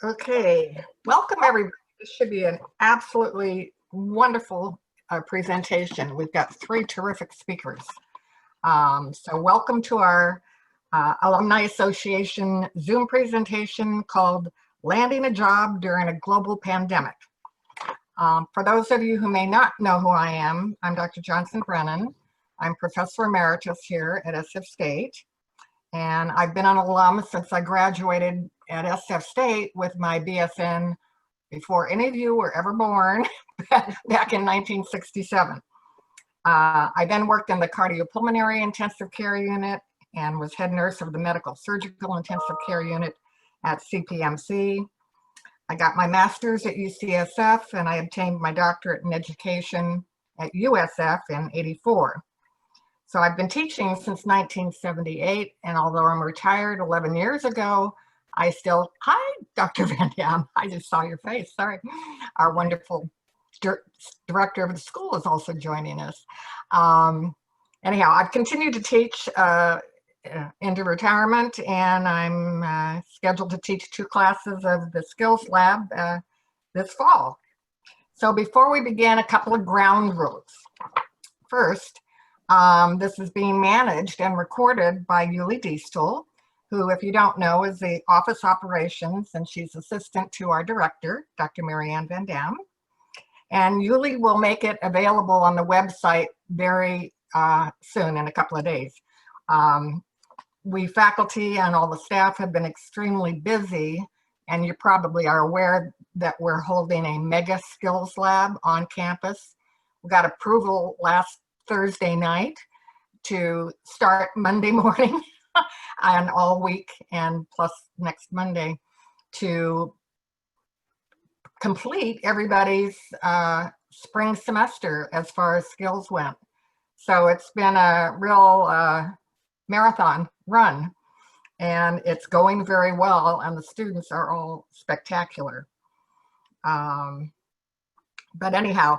Okay, welcome everybody. This should be an absolutely wonderful presentation. We've got three terrific speakers. So welcome to our Alumni Association Zoom presentation called Landing a Job During a Global Pandemic. For those of you who may not know who I am, I'm Dr. Johnson Brennan. I'm Professor Emeritus here at SF State. And I've been an alum since I graduated at SF State with my BSN before any of you were ever born back in 1967. I then worked in the cardiopulmonary intensive care unit and was head nurse of the medical surgical intensive care unit at CPMC. I got my master's at UCSF and I obtained my doctorate in education at USF in '84. So I've been teaching since 1978, and although I'm retired 11 years ago, I still, hi, Dr. Van Dam, I just saw your face, sorry. Our wonderful director of the school is also joining us. Anyhow, I've continued to teach into retirement, and I'm scheduled to teach 2 classes of the Skills Lab this fall. So before we begin, a couple of ground rules. First, this is being managed and recorded by Yuli Diestel, who, if you don't know, is the office operations, and she's assistant to our director, Dr. Marianne Van Dam. And Yuli will make it available on the website very soon, in a couple of days. We faculty and all the staff have been extremely busy, and you probably are aware that we're holding a mega skills lab on campus. We got approval last Thursday night to start Monday morning and all week and plus next Monday to complete everybody's spring semester as far as skills went. So it's been a real marathon run, and it's going very well, and the students are all spectacular. But anyhow,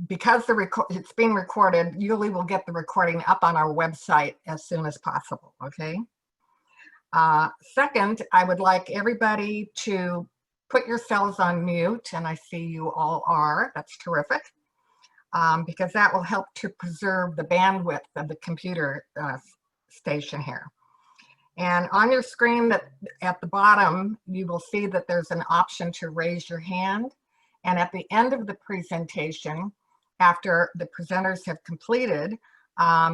because it's being recorded, Yuli will get the recording up on our website as soon as possible, okay? Second, I would like everybody to put yourselves on mute, and I see you all are, that's terrific, because that will help to preserve the bandwidth of the computer station here. And on your screen at the bottom, you will see that there's an option to raise your hand. And at the end of the presentation, after the presenters have completed,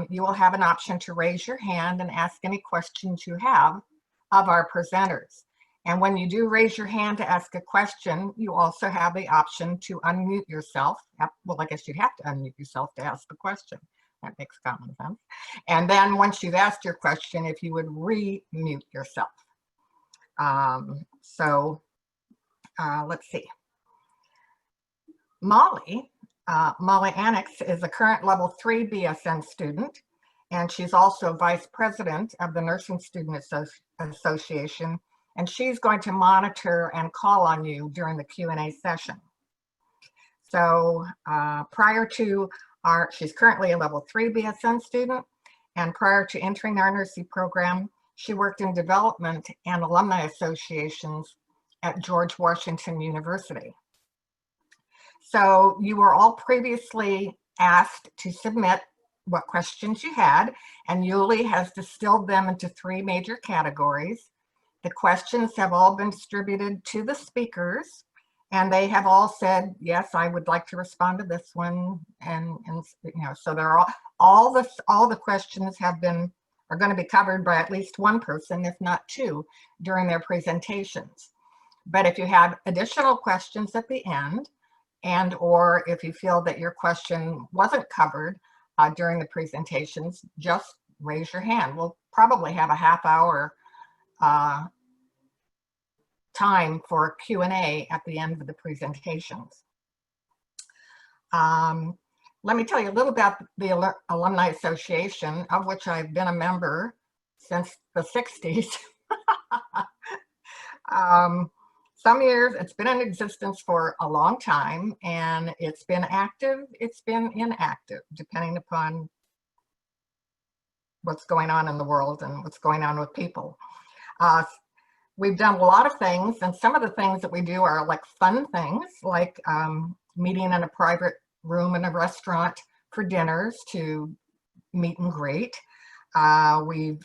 you will have an option to raise your hand and ask any questions you have of our presenters. And when you do raise your hand to ask a question, you also have the option to unmute yourself. Well, I guess you have to unmute yourself to ask the question. That makes common sense. And then once you've asked your question, if you would re-mute yourself. Let's see. Molly Annex is a current level 3 BSN student, and she's also vice president of the Nursing Student Association, and she's going to monitor and call on you during the Q&A session. So she's currently a level 3 BSN student, and prior to entering our nursing program, she worked in development and alumni associations at George Washington University. So you were all previously asked to submit what questions you had, and Yuli has distilled them into 3 major categories. The questions have all been distributed to the speakers, and they have all said, yes, I would like to respond to this one. And you know, so they're all the questions are going to be covered by at least one person, if not 2, during their presentations. But if you have additional questions at the end, and or if you feel that your question wasn't covered during the presentations, just raise your hand. We'll probably have a half-hour time for Q&A at the end of the presentations. Let me tell you a little about the Alumni Association, of which I've been a member since the 60s. Some years, it's been in existence for a long time, and it's been active, it's been inactive, depending upon what's going on in the world and what's going on with people. we've done a lot of things, and some of the things that we do are like fun things, like meeting in a private room in a restaurant for dinners to meet and greet. We've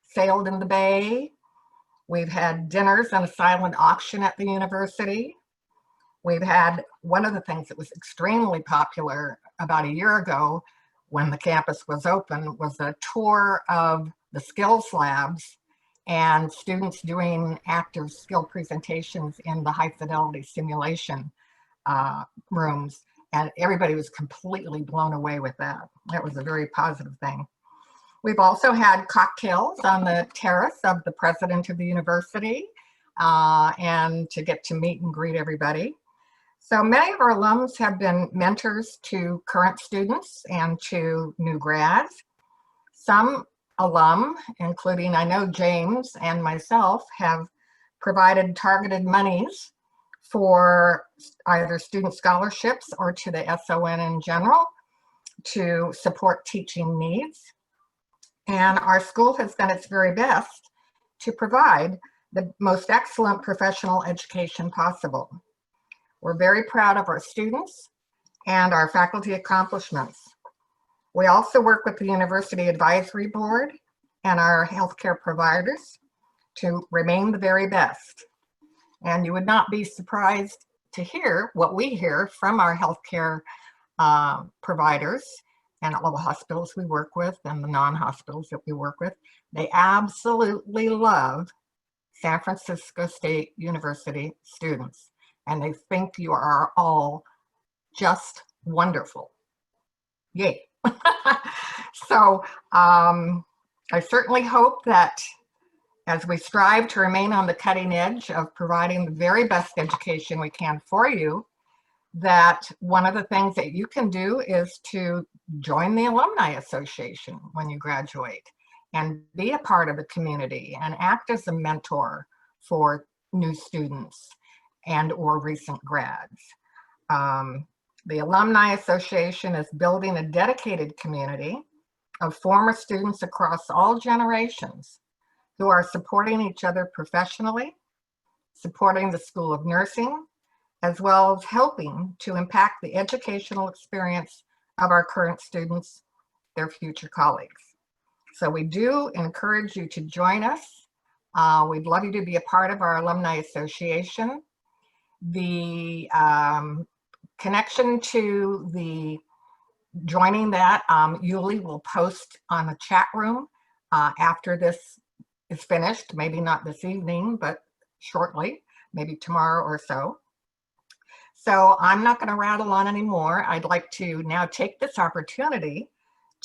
sailed in the bay. We've had dinners and a silent auction at the university. We've had one of the things that was extremely popular about a year ago when the campus was open was a tour of the skills labs and students doing active skill presentations in the high fidelity simulation rooms. And everybody was completely blown away with that. That was a very positive thing. We've also had cocktails on the terrace of the president of the university and to get to meet and greet everybody. So many of our alums have been mentors to current students and to new grads. Some alum, including I know James and myself, have provided targeted monies for either student scholarships or to the SON in general to support teaching needs. And our school has done its very best to provide the most excellent professional education possible. We're very proud of our students and our faculty accomplishments. We also work with the University Advisory Board and our healthcare providers to remain the very best. And you would not be surprised to hear what we hear from our healthcare providers and all the hospitals we work with and the non-hospitals that we work with. They absolutely love San Francisco State University students, and they think you are all just wonderful. Yay. So I certainly hope that as we strive to remain on the cutting edge of providing the very best education we can for you, that one of the things that you can do is to join the Alumni Association when you graduate and be a part of the community and act as a mentor for new students and or recent grads. The Alumni Association is building a dedicated community of former students across all generations who are supporting each other professionally, supporting the School of Nursing, as well as helping to impact the educational experience of our current students, their future colleagues. So we do encourage you to join us. We'd love you to be a part of our Alumni Association. The connection to the joining that, Yuli will post on the chat room after this is finished, maybe not this evening, but shortly, maybe tomorrow or so. So I'm not going to rattle on anymore. I'd like to now take this opportunity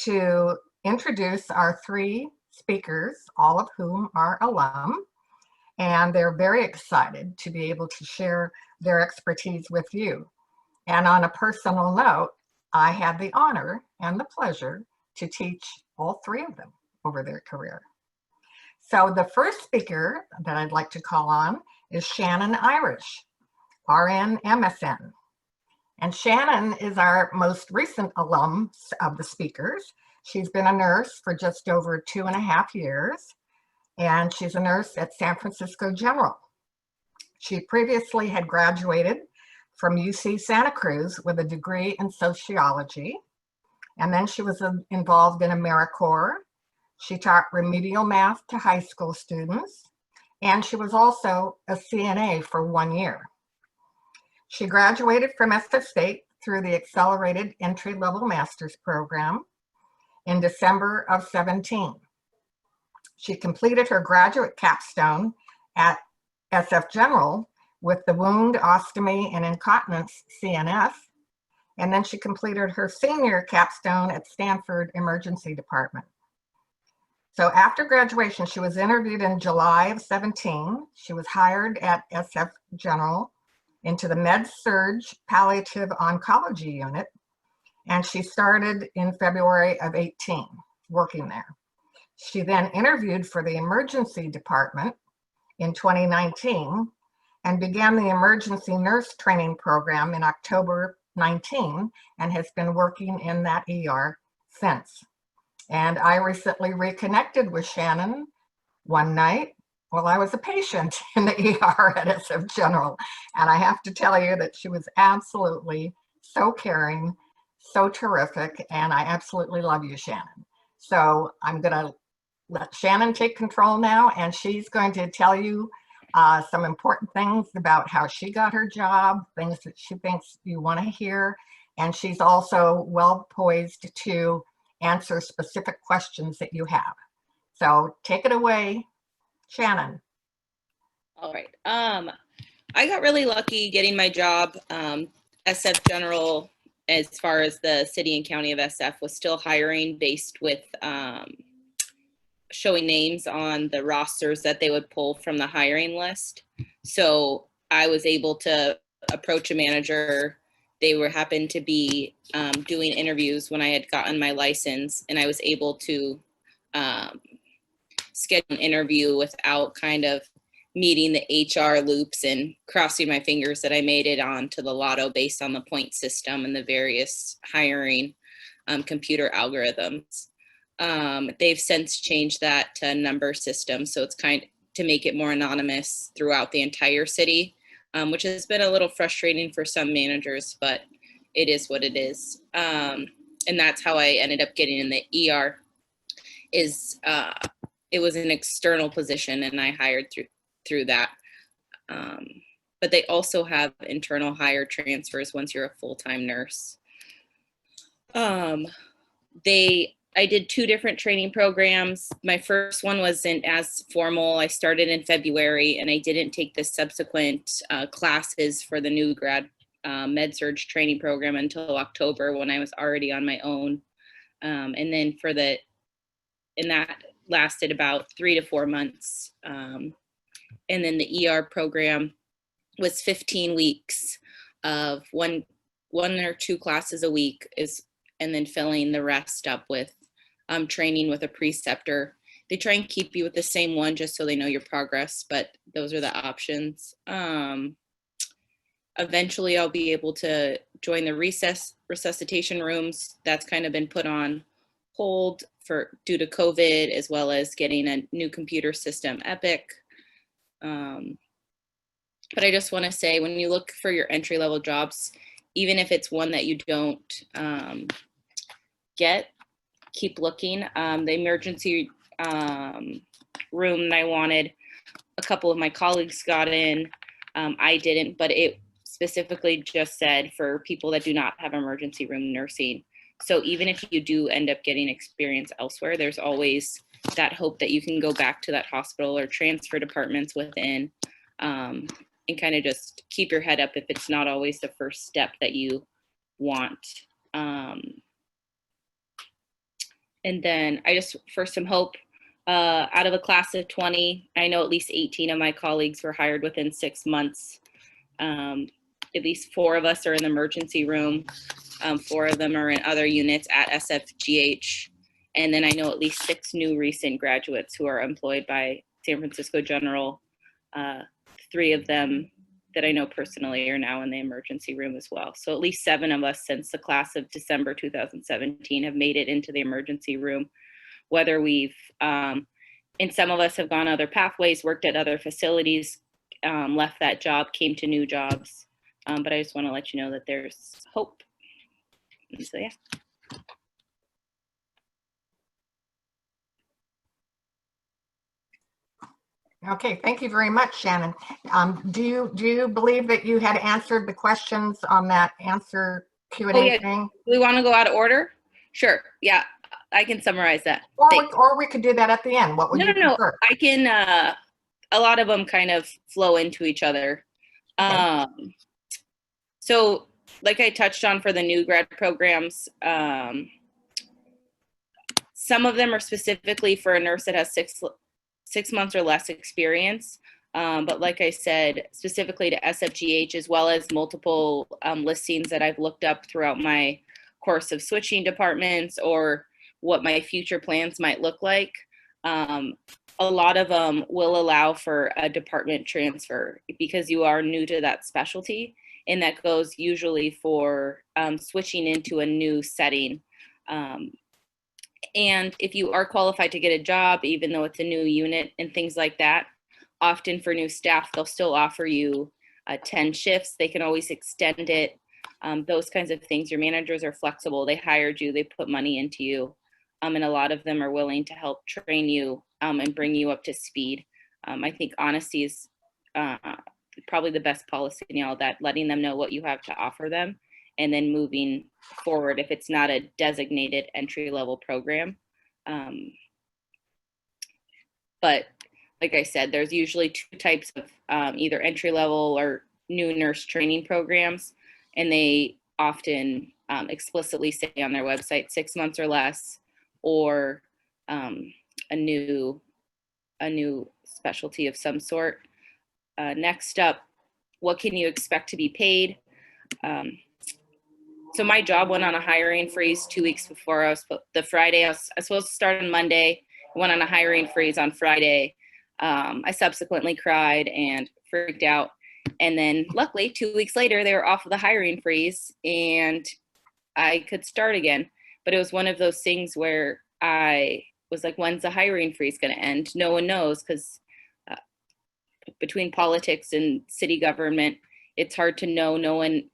to introduce our three speakers, all of whom are alum, and they're very excited to be able to share their expertise with you. And on a personal note, I had the honor and the pleasure to teach all three of them over their career. So the first speaker that I'd like to call on is Shannon Irish, RN MSN. And Shannon is our most recent alum of the speakers. She's been a nurse for just over 2.5 years, and she's a nurse at San Francisco General. She previously had graduated from UC Santa Cruz with a degree in sociology, and then she was involved in AmeriCorps. She taught remedial math to high school students, and she was also a CNA for 1 year. She graduated from SF State through the Accelerated Entry-Level Master's Program in December of 17. She completed her graduate capstone at SF General with the Wound, Ostomy, and Incontinence CNF, and then she completed her senior capstone at Stanford Emergency Department. So after graduation, she was interviewed in July of 17. She was hired at SF General into the Med-Surg Palliative Oncology Unit, and she started in February of 18, working there. She then interviewed for the Emergency Department in 2019 and began the Emergency Nurse Training Program in October 19 and has been working in that ER since. And I recently reconnected with Shannon one night Well, I was a patient in the ER at SF General, and I have to tell you that she was absolutely so caring, so terrific, and I absolutely love you, Shannon. So I'm going to let Shannon take control now, and she's going to tell you some important things about how she got her job, things that she thinks you want to hear, and she's also well poised to answer specific questions that you have. So take it away, Shannon. All right. I got really lucky getting my job. SF General, as far as the city and county of SF, was still hiring based with showing names on the rosters that they would pull from the hiring list. So I was able to approach a manager. They were happened to be doing interviews when I had gotten my license, and I was able to schedule an interview without kind of meeting the HR loops and crossing my fingers that I made it on to the lotto based on the point system and the various hiring computer algorithms. They've since changed that to a number system, so it's kind of to make it more anonymous throughout the entire city, which has been a little frustrating for some managers, but it is what it is. And that's how I ended up getting in the ER. It was an external position, and I hired through that. But they also have internal hire transfers once you're a full-time nurse. I did 2 different training programs. My first one wasn't as formal. I started in February, and I didn't take the subsequent classes for the new grad med-surg training program until October, when I was already on my own. And then and that lasted about 3 to 4 months. And then the ER program was 15 weeks of one or 2 classes a week, and then filling the rest up with training with a preceptor. They try and keep you with the same one just so they know your progress, but those are the options. Eventually I'll be able to join the resuscitation rooms. That's kind of been put on hold due to COVID, as well as getting a new computer system, Epic. But I just want to say, when you look for your entry-level jobs, even if it's one that you don't get, keep looking. The emergency room that I wanted, a couple of my colleagues got in. I didn't, but it specifically just said for people that do not have emergency room nursing. So even if you do end up getting experience elsewhere, there's always that hope that you can go back to that hospital or transfer departments within, and kind of just keep your head up if it's not always the first step that you want. And then I just, for some hope, out of a class of 20, I know at least 18 of my colleagues were hired within 6 months. At least 4 of us are in the emergency room. 4 of them are in other units at SFGH. And then I know at least 6 new recent graduates who are employed by San Francisco General. 3 of them that I know personally are now in the emergency room as well. So at least 7 of us since the class of December 2017 have made it into the emergency room, whether we've, and some of us have gone other pathways, worked at other facilities, left that job, came to new jobs. But I just want to let you know that there's hope. And so, yeah. Okay, thank you very much, Shannon. Do you believe that you had answered the questions on that answer Q&A thing? Do we want to go out of order? Sure. Yeah, I can summarize that. Or we could do that at the end. What would you prefer? I can. A lot of them kind of flow into each other. Okay. So, like I touched on for the new grad programs, some of them are specifically for a nurse that has 6 months or less experience. But like I said, specifically to SFGH, as well as multiple listings that I've looked up throughout my course of switching departments or what my future plans might look like. A lot of them will allow for a department transfer because you are new to that specialty, and that goes usually for switching into a new setting. And if you are qualified to get a job, even though it's a new unit and things like that, often for new staff, they'll still offer you 10 shifts. They can always extend it. Those kinds of things. Your managers are flexible. They hired you, they put money into you. And a lot of them are willing to help train you and bring you up to speed. I think honesty is probably the best policy in all that, letting them know what you have to offer them and then moving forward if it's not a designated entry-level program. But like I said, there's usually two types of either entry-level or new nurse training programs, and they often explicitly say on their website 6 months or less, or a new specialty of some sort. Next up, what can you expect to be paid? So my job went on a hiring freeze 2 weeks before I was supposed to start on Monday. I went on a hiring freeze on Friday. I subsequently cried and freaked out. And then luckily 2 weeks later, they were off of the hiring freeze and I could start again. But it was one of those things where I was like, when's the hiring freeze going to end? No one knows, because between politics and city government, it's hard to know. No one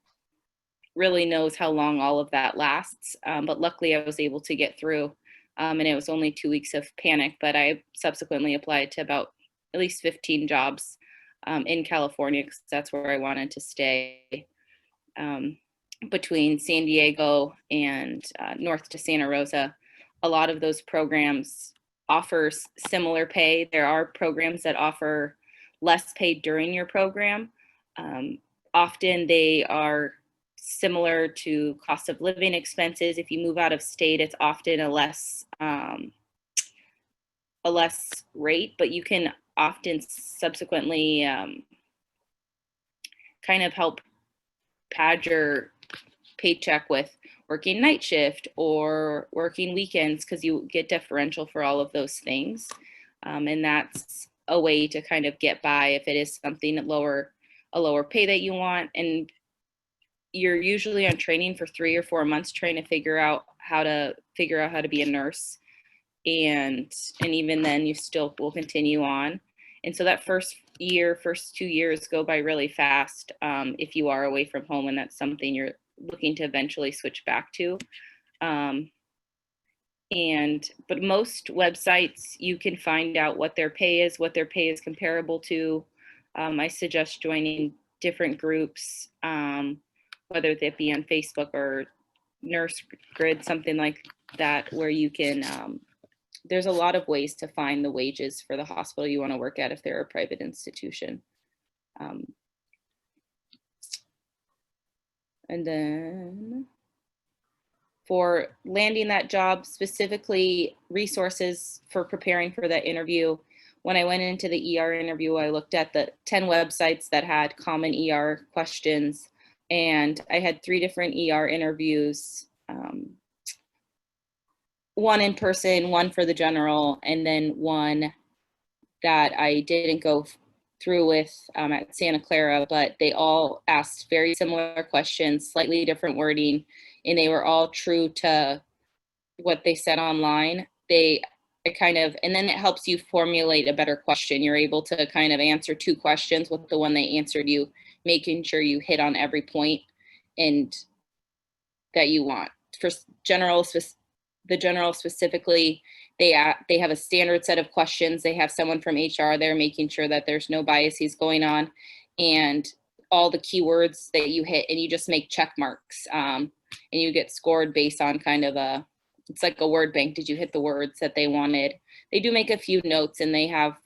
really knows how long all of that lasts. But luckily I was able to get through. And it was only 2 weeks of panic, but I subsequently applied to about at least 15 jobs in California, because that's where I wanted to stay. Between San Diego and north to Santa Rosa, a lot of those programs offer similar pay. There are programs that offer less pay during your program. Often they are similar to cost of living expenses. If you move out of state, it's often a less rate, but you can often subsequently kind of help pad your paycheck with working night shift or working weekends, because you get differential for all of those things. And that's a way to kind of get by if it is something a lower pay that you want. And you're usually on training for 3 or 4 months trying to figure out how to be a nurse. And even then you still will continue on. And so that first 2 years go by really fast if you are away from home and that's something you're looking to eventually switch back to. But most websites, you can find out what their pay is comparable to. I suggest joining different groups, whether that be on Facebook or Nurse Grid, something like that, where you can, there's a lot of ways to find the wages for the hospital you want to work at if they're a private institution. And then for landing that job, specifically resources for preparing for that interview. When I went into the ER interview, I looked at the 10 websites that had common ER questions, and I had 3 different ER interviews, one in person, one for the general, and then one that I didn't go through with at Santa Clara, but they all asked very similar questions, slightly different wording, and they were all true to what they said online. And then it helps you formulate a better question. You're able to kind of answer 2 questions with the one they answered you, making sure you hit on every point and that you want. For the general specifically, they have a standard set of questions. They have someone from HR there making sure that there's no biases going on, and all the keywords that you hit, and you just make check marks, and you get scored based on kind of it's like a word bank. Did you hit the words that they wanted? They do make a few notes and they have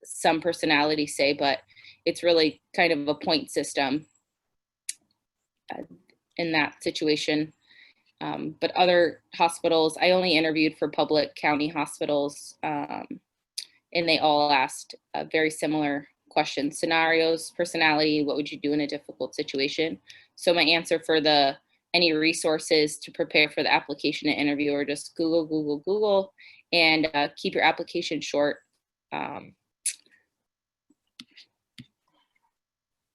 some personality say, but it's really kind of a point system in that situation. But other hospitals, I only interviewed for public county hospitals, and they all asked very similar questions: scenarios, personality, what would you do in a difficult situation? So my answer for any resources to prepare for the application and interview are just Google, and keep your application short. Thank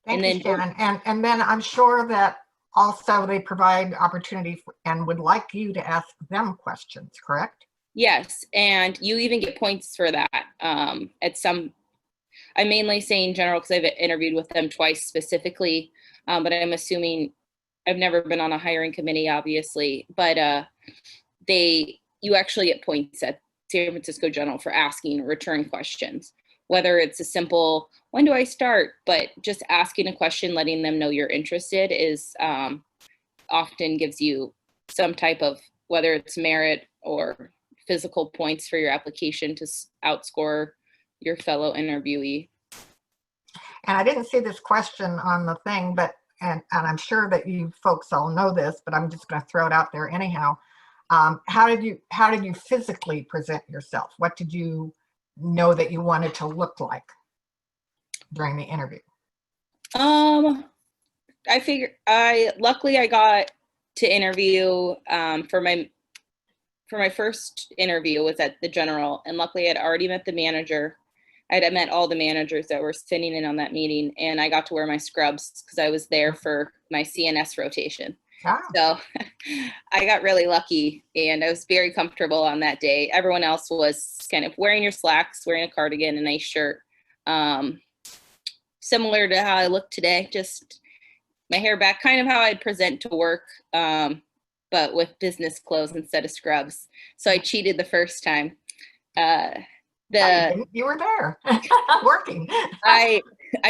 you, Shannon. And then I'm sure that also they provide opportunity and would like you to ask them questions, correct? Yes, and you even get points for that at some I'm mainly saying general because I've interviewed with them twice specifically, but I'm assuming I've never been on a hiring committee, obviously, but you actually get points at San Francisco General for asking return questions, whether it's a simple, when do I start? But just asking a question, letting them know you're interested is often gives you some type of, whether it's merit or physical points for your application to outscore your fellow interviewee. And I didn't see this question on the thing, but, and I'm sure that you folks all know this, but I'm just going to throw it out there anyhow. How did you physically present yourself? What did you know that you wanted to look like during the interview? Luckily I got to interview for my first interview was at the General, and luckily I'd already met the manager. I'd met all the managers that were sitting in on that meeting, and I got to wear my scrubs because I was there for my CNS rotation. Ah. So I got really lucky, and I was very comfortable on that day. Everyone else was kind of wearing your slacks, wearing a cardigan, a nice shirt. Similar to how I look today, just my hair back, kind of how I'd present to work, but with business clothes instead of scrubs. So I cheated the first time. You were there working. I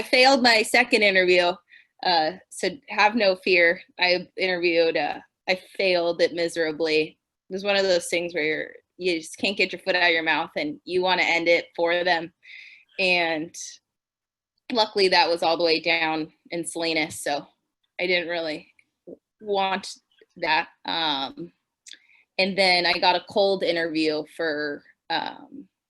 failed my second interview. So have no fear. I failed it miserably. It was one of those things where you just can't get your foot out of your mouth and you want to end it for them. And luckily that was all the way down in Salinas. So I didn't really want that. And then I got a cold interview for,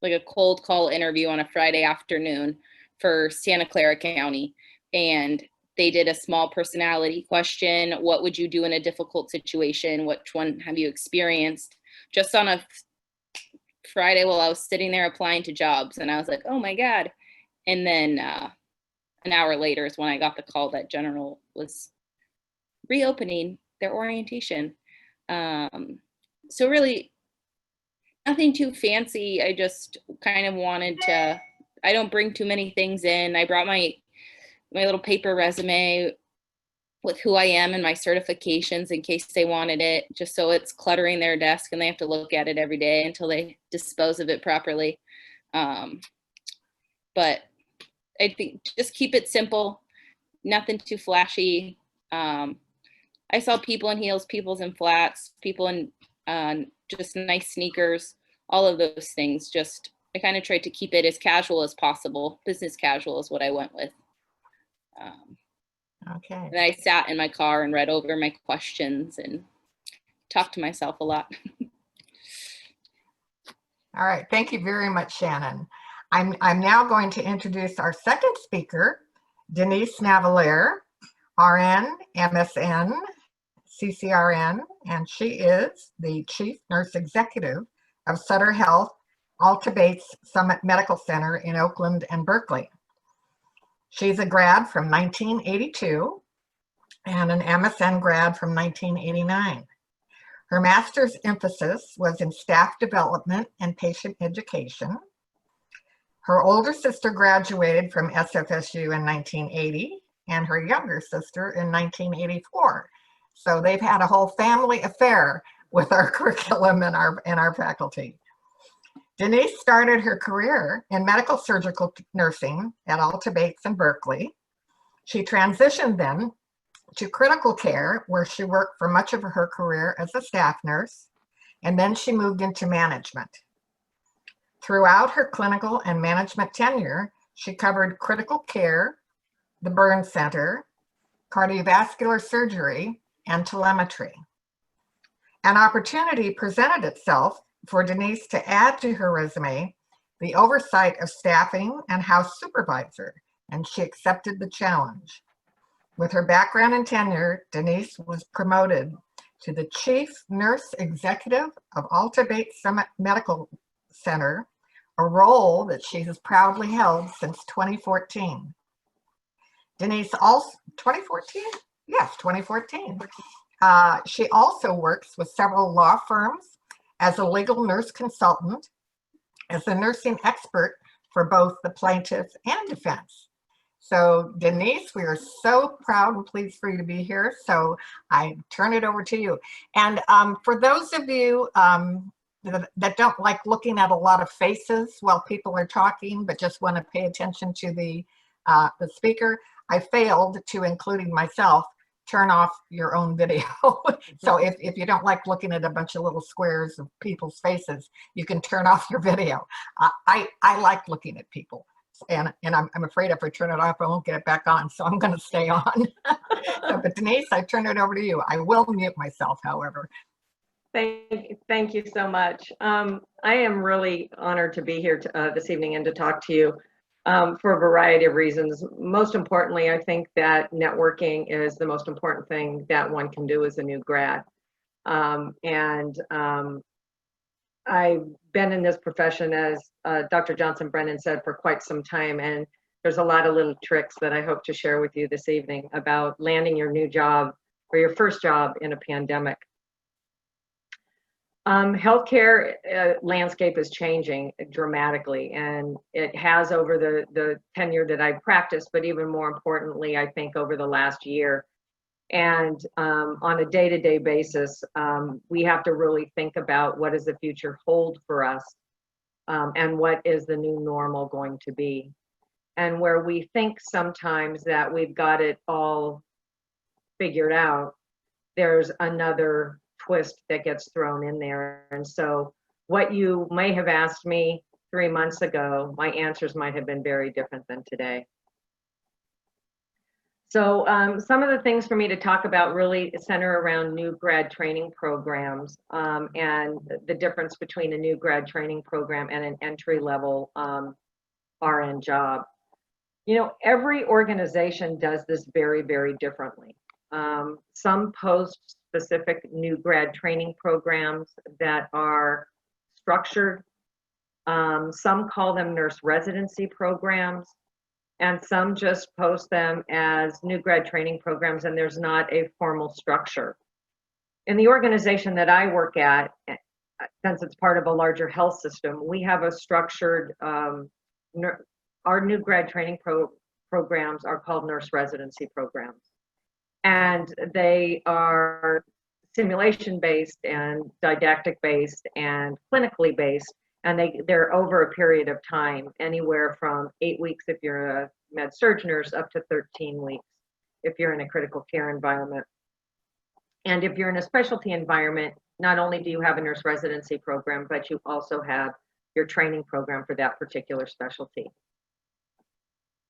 like a cold call interview on a Friday afternoon for Santa Clara County. And they did a small personality question. What would you do in a difficult situation? Which one have you experienced? Just on a Friday while I was sitting there applying to jobs. And I was like, oh my God. And then an hour later is when I got the call that General was reopening their orientation. So really, nothing too fancy. I just kind of wanted to, I don't bring too many things in. I brought my little paper resume with who I am and my certifications in case they wanted it, just so it's cluttering their desk and they have to look at it every day until they dispose of it properly. But I think just keep it simple, nothing too flashy. I saw people in heels, people in flats, people in just nice sneakers, all of those things. Just, I kind of tried to keep it as casual as possible. Business casual is what I went with. Okay. And I sat in my car and read over my questions and talked to myself a lot. All right. Thank you very much, Shannon. I'm now going to introduce our second speaker, Denise Navalier, RN, MSN, CCRN, and she is the Chief Nurse Executive of Sutter Health Alta Bates Summit Medical Center in Oakland and Berkeley. She's a grad from 1982 and an MSN grad from 1989. Her master's emphasis was in staff development and patient education. Her older sister graduated from SFSU in 1980 and her younger sister in 1984. So they've had a whole family affair with our curriculum and our faculty. Denise started her career in medical surgical nursing at Alta Bates in Berkeley. She transitioned then to critical care, where she worked for much of her career as a staff nurse, and then she moved into management. Throughout her clinical and management tenure, she covered critical care, the burn center, cardiovascular surgery, and telemetry. An opportunity presented itself for Denise to add to her resume the oversight of staffing and house supervisor, and she accepted the challenge. With her background and tenure, Denise was promoted to the Chief Nurse Executive of Alta Bates Summit Medical Center, a role that she has proudly held since 2014. Denise also, 2014? Yes, 2014. She also works with several law firms as a legal nurse consultant, as a nursing expert for both the plaintiff and defense. So Denise, we are so proud and pleased for you to be here. So I turn it over to you. And for those of you that don't like looking at a lot of faces while people are talking, but just want to pay attention to the speaker, I failed to, including myself, turn off your own video. So if you don't like looking at a bunch of little squares of people's faces, you can turn off your video. I like looking at people. And I'm afraid if I turn it off, I won't get it back on. So I'm going to stay on. But Denise, I turn it over to you. I will mute myself, however. Thank you so much. I am really honored to be here this evening and to talk to you for a variety of reasons. Most importantly, I think that networking is the most important thing that one can do as a new grad. I've been in this profession, as Dr. Johnson Brennan said, for quite some time, and there's a lot of little tricks that I hope to share with you this evening about landing your new job or your first job in a pandemic. Healthcare landscape is changing dramatically, and it has over the tenure that I've practiced, but even more importantly, I think over the last year. And on a day-to-day basis, we have to really think about what does the future hold for us, and what is the new normal going to be. And where we think sometimes that we've got it all figured out, there's another twist that gets thrown in there. And so what you may have asked me 3 months ago, my answers might have been very different than today. So some of the things for me to talk about really center around new grad training programs, and the difference between a new grad training program and an entry-level RN job. You know, every organization does this very, very differently. Some post specific new grad training programs that are structured. Some call them nurse residency programs, and some just post them as new grad training programs, and there's not a formal structure. In the organization that I work at, since it's part of a larger health system, we have a structured, our new grad training programs are called nurse residency programs. And they are simulation based and didactic based and clinically based. And they're over a period of time, anywhere from 8 weeks if you're a med surg nurse, up to 13 weeks if you're in a critical care environment. And if you're in a specialty environment, not only do you have a nurse residency program, but you also have your training program for that particular specialty.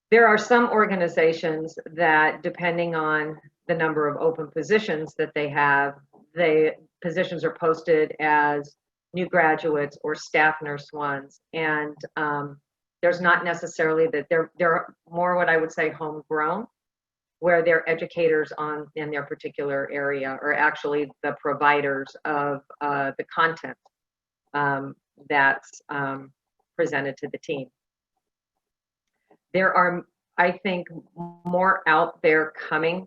There are some organizations that, depending on the number of open positions that they have, the positions are posted as new graduates or staff nurse ones, and there's not necessarily that they're more what I would say homegrown, where they're educators in their particular area, or actually the providers of the content that's presented to the team. There are, I think, more out there coming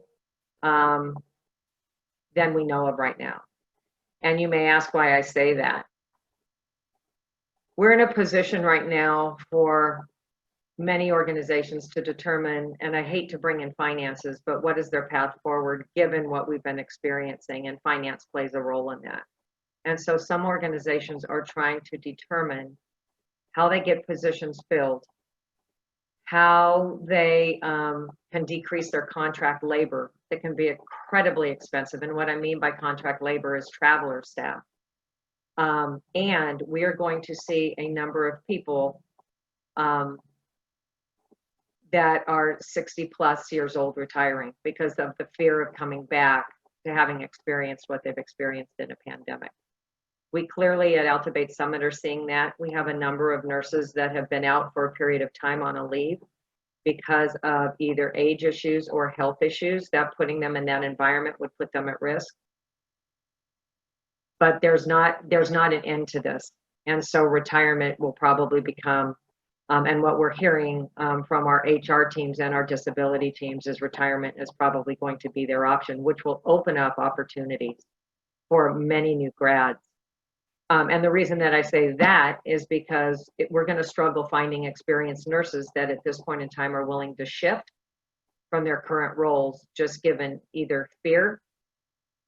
than we know of right now. And you may ask why I say that. We're in a position right now for many organizations to determine, and I hate to bring in finances, but what is their path forward given what we've been experiencing, and finance plays a role in that. And so some organizations are trying to determine how they get positions filled, how they can decrease their contract labor. That can be incredibly expensive. And what I mean by contract labor is traveler staff. And we are going to see a number of people that are 60 plus years old retiring because of the fear of coming back to having experienced what they've experienced in a pandemic. We clearly at Altabate Summit are seeing that. We have a number of nurses that have been out for a period of time on a leave because of either age issues or health issues, that putting them in that environment would put them at risk. But there's not an end to this. And so retirement will probably become, and what we're hearing from our HR teams and our disability teams is retirement is probably going to be their option, which will open up opportunities for many new grads. And the reason that I say that is because we're going to struggle finding experienced nurses that at this point in time are willing to shift from their current roles, just given either fear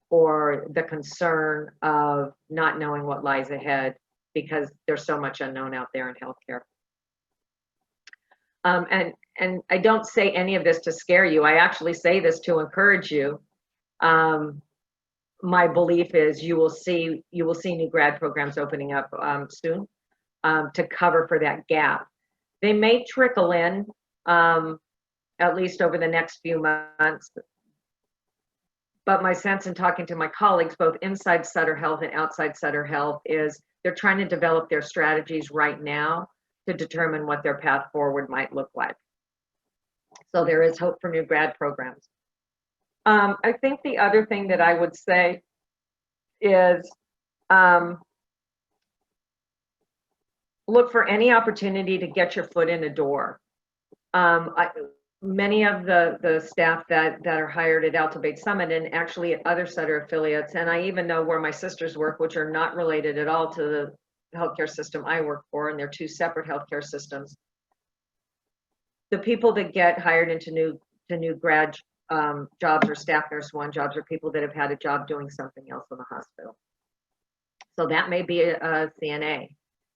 or the concern of not knowing what lies ahead, because there's so much unknown out there in healthcare. And I don't say any of this to scare you. I actually say this to encourage you. My belief is you will see new grad programs opening up soon to cover for that gap. They may trickle in at least over the next few months. But my sense in talking to my colleagues, both inside Sutter Health and outside Sutter Health, is they're trying to develop their strategies right now to determine what their path forward might look like. So there is hope for new grad programs. I think the other thing that I would say is look for any opportunity to get your foot in the door. Many of the staff that are hired at Altabate Summit and actually at other Sutter affiliates, and I even know where my sisters work, which are not related at all to the healthcare system I work for, and they're two separate healthcare systems. The people that get hired into new grad jobs or staff nurse one jobs are people that have had a job doing something else in the hospital. So that may be a CNA,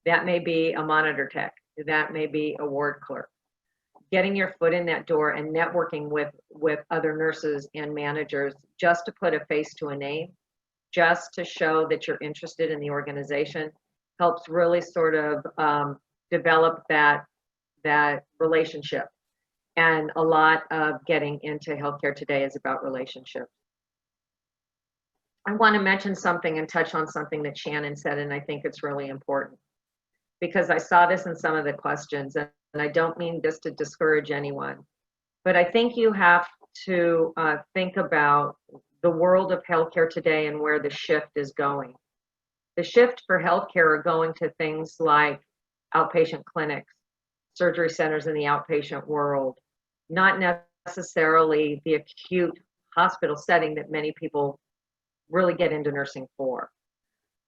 that may be a monitor tech, that may be a ward clerk. Getting your foot in that door and networking with other nurses and managers just to put a face to a name, just to show that you're interested in the organization, helps really sort of develop that relationship. And a lot of getting into healthcare today is about relationships. I want to mention something and touch on something that Shannon said, and I think it's really important because I saw this in some of the questions, and I don't mean this to discourage anyone, but I think you have to think about the world of healthcare today and where the shift is going. The shift for healthcare are going to things like outpatient clinics, surgery centers in the outpatient world, not necessarily the acute hospital setting that many people really get into nursing for.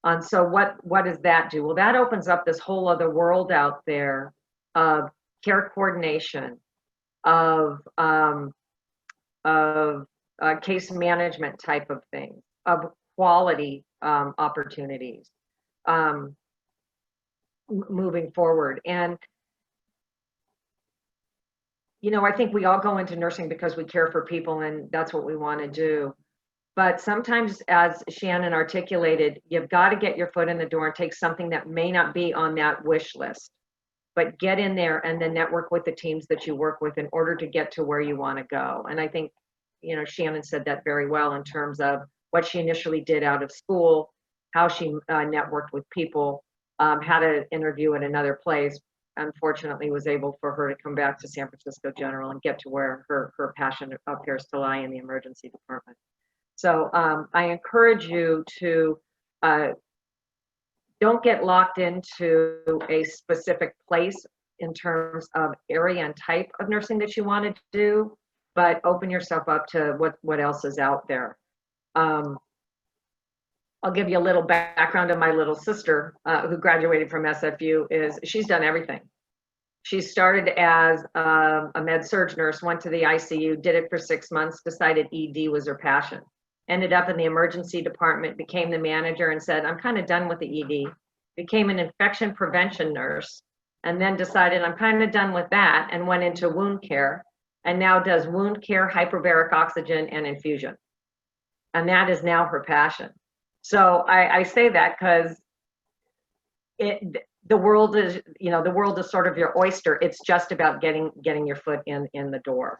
And so what does that do? Well, that opens up this whole other world out there of care coordination, of case management type of things, of quality opportunities moving forward. And you know, I think we all go into nursing because we care for people and that's what we want to do. But sometimes, as Shannon articulated, you've got to get your foot in the door and take something that may not be on that wish list, but get in there and then network with the teams that you work with in order to get to where you want to go. And I think, you know, Shannon said that very well in terms of what she initially did out of school, how she networked with people, had an interview at another place. Unfortunately, was able for her to come back to San Francisco General and get to where her passion appears to lie in the emergency department. So I encourage you to don't get locked into a specific place in terms of area and type of nursing that you want to do, but open yourself up to what else is out there. I'll give you a little background on my little sister who graduated from SFU. She's done everything. She started as a med-surg nurse, went to the ICU, did it for 6 months, decided ED was her passion. Ended up in the emergency department, became the manager and said, I'm kind of done with the ED. Became an infection prevention nurse and then decided I'm kind of done with that and went into wound care and now does wound care, hyperbaric oxygen and infusion. And that is now her passion. So I say that because the world is, you know, the world is sort of your oyster. It's just about getting your foot in the door.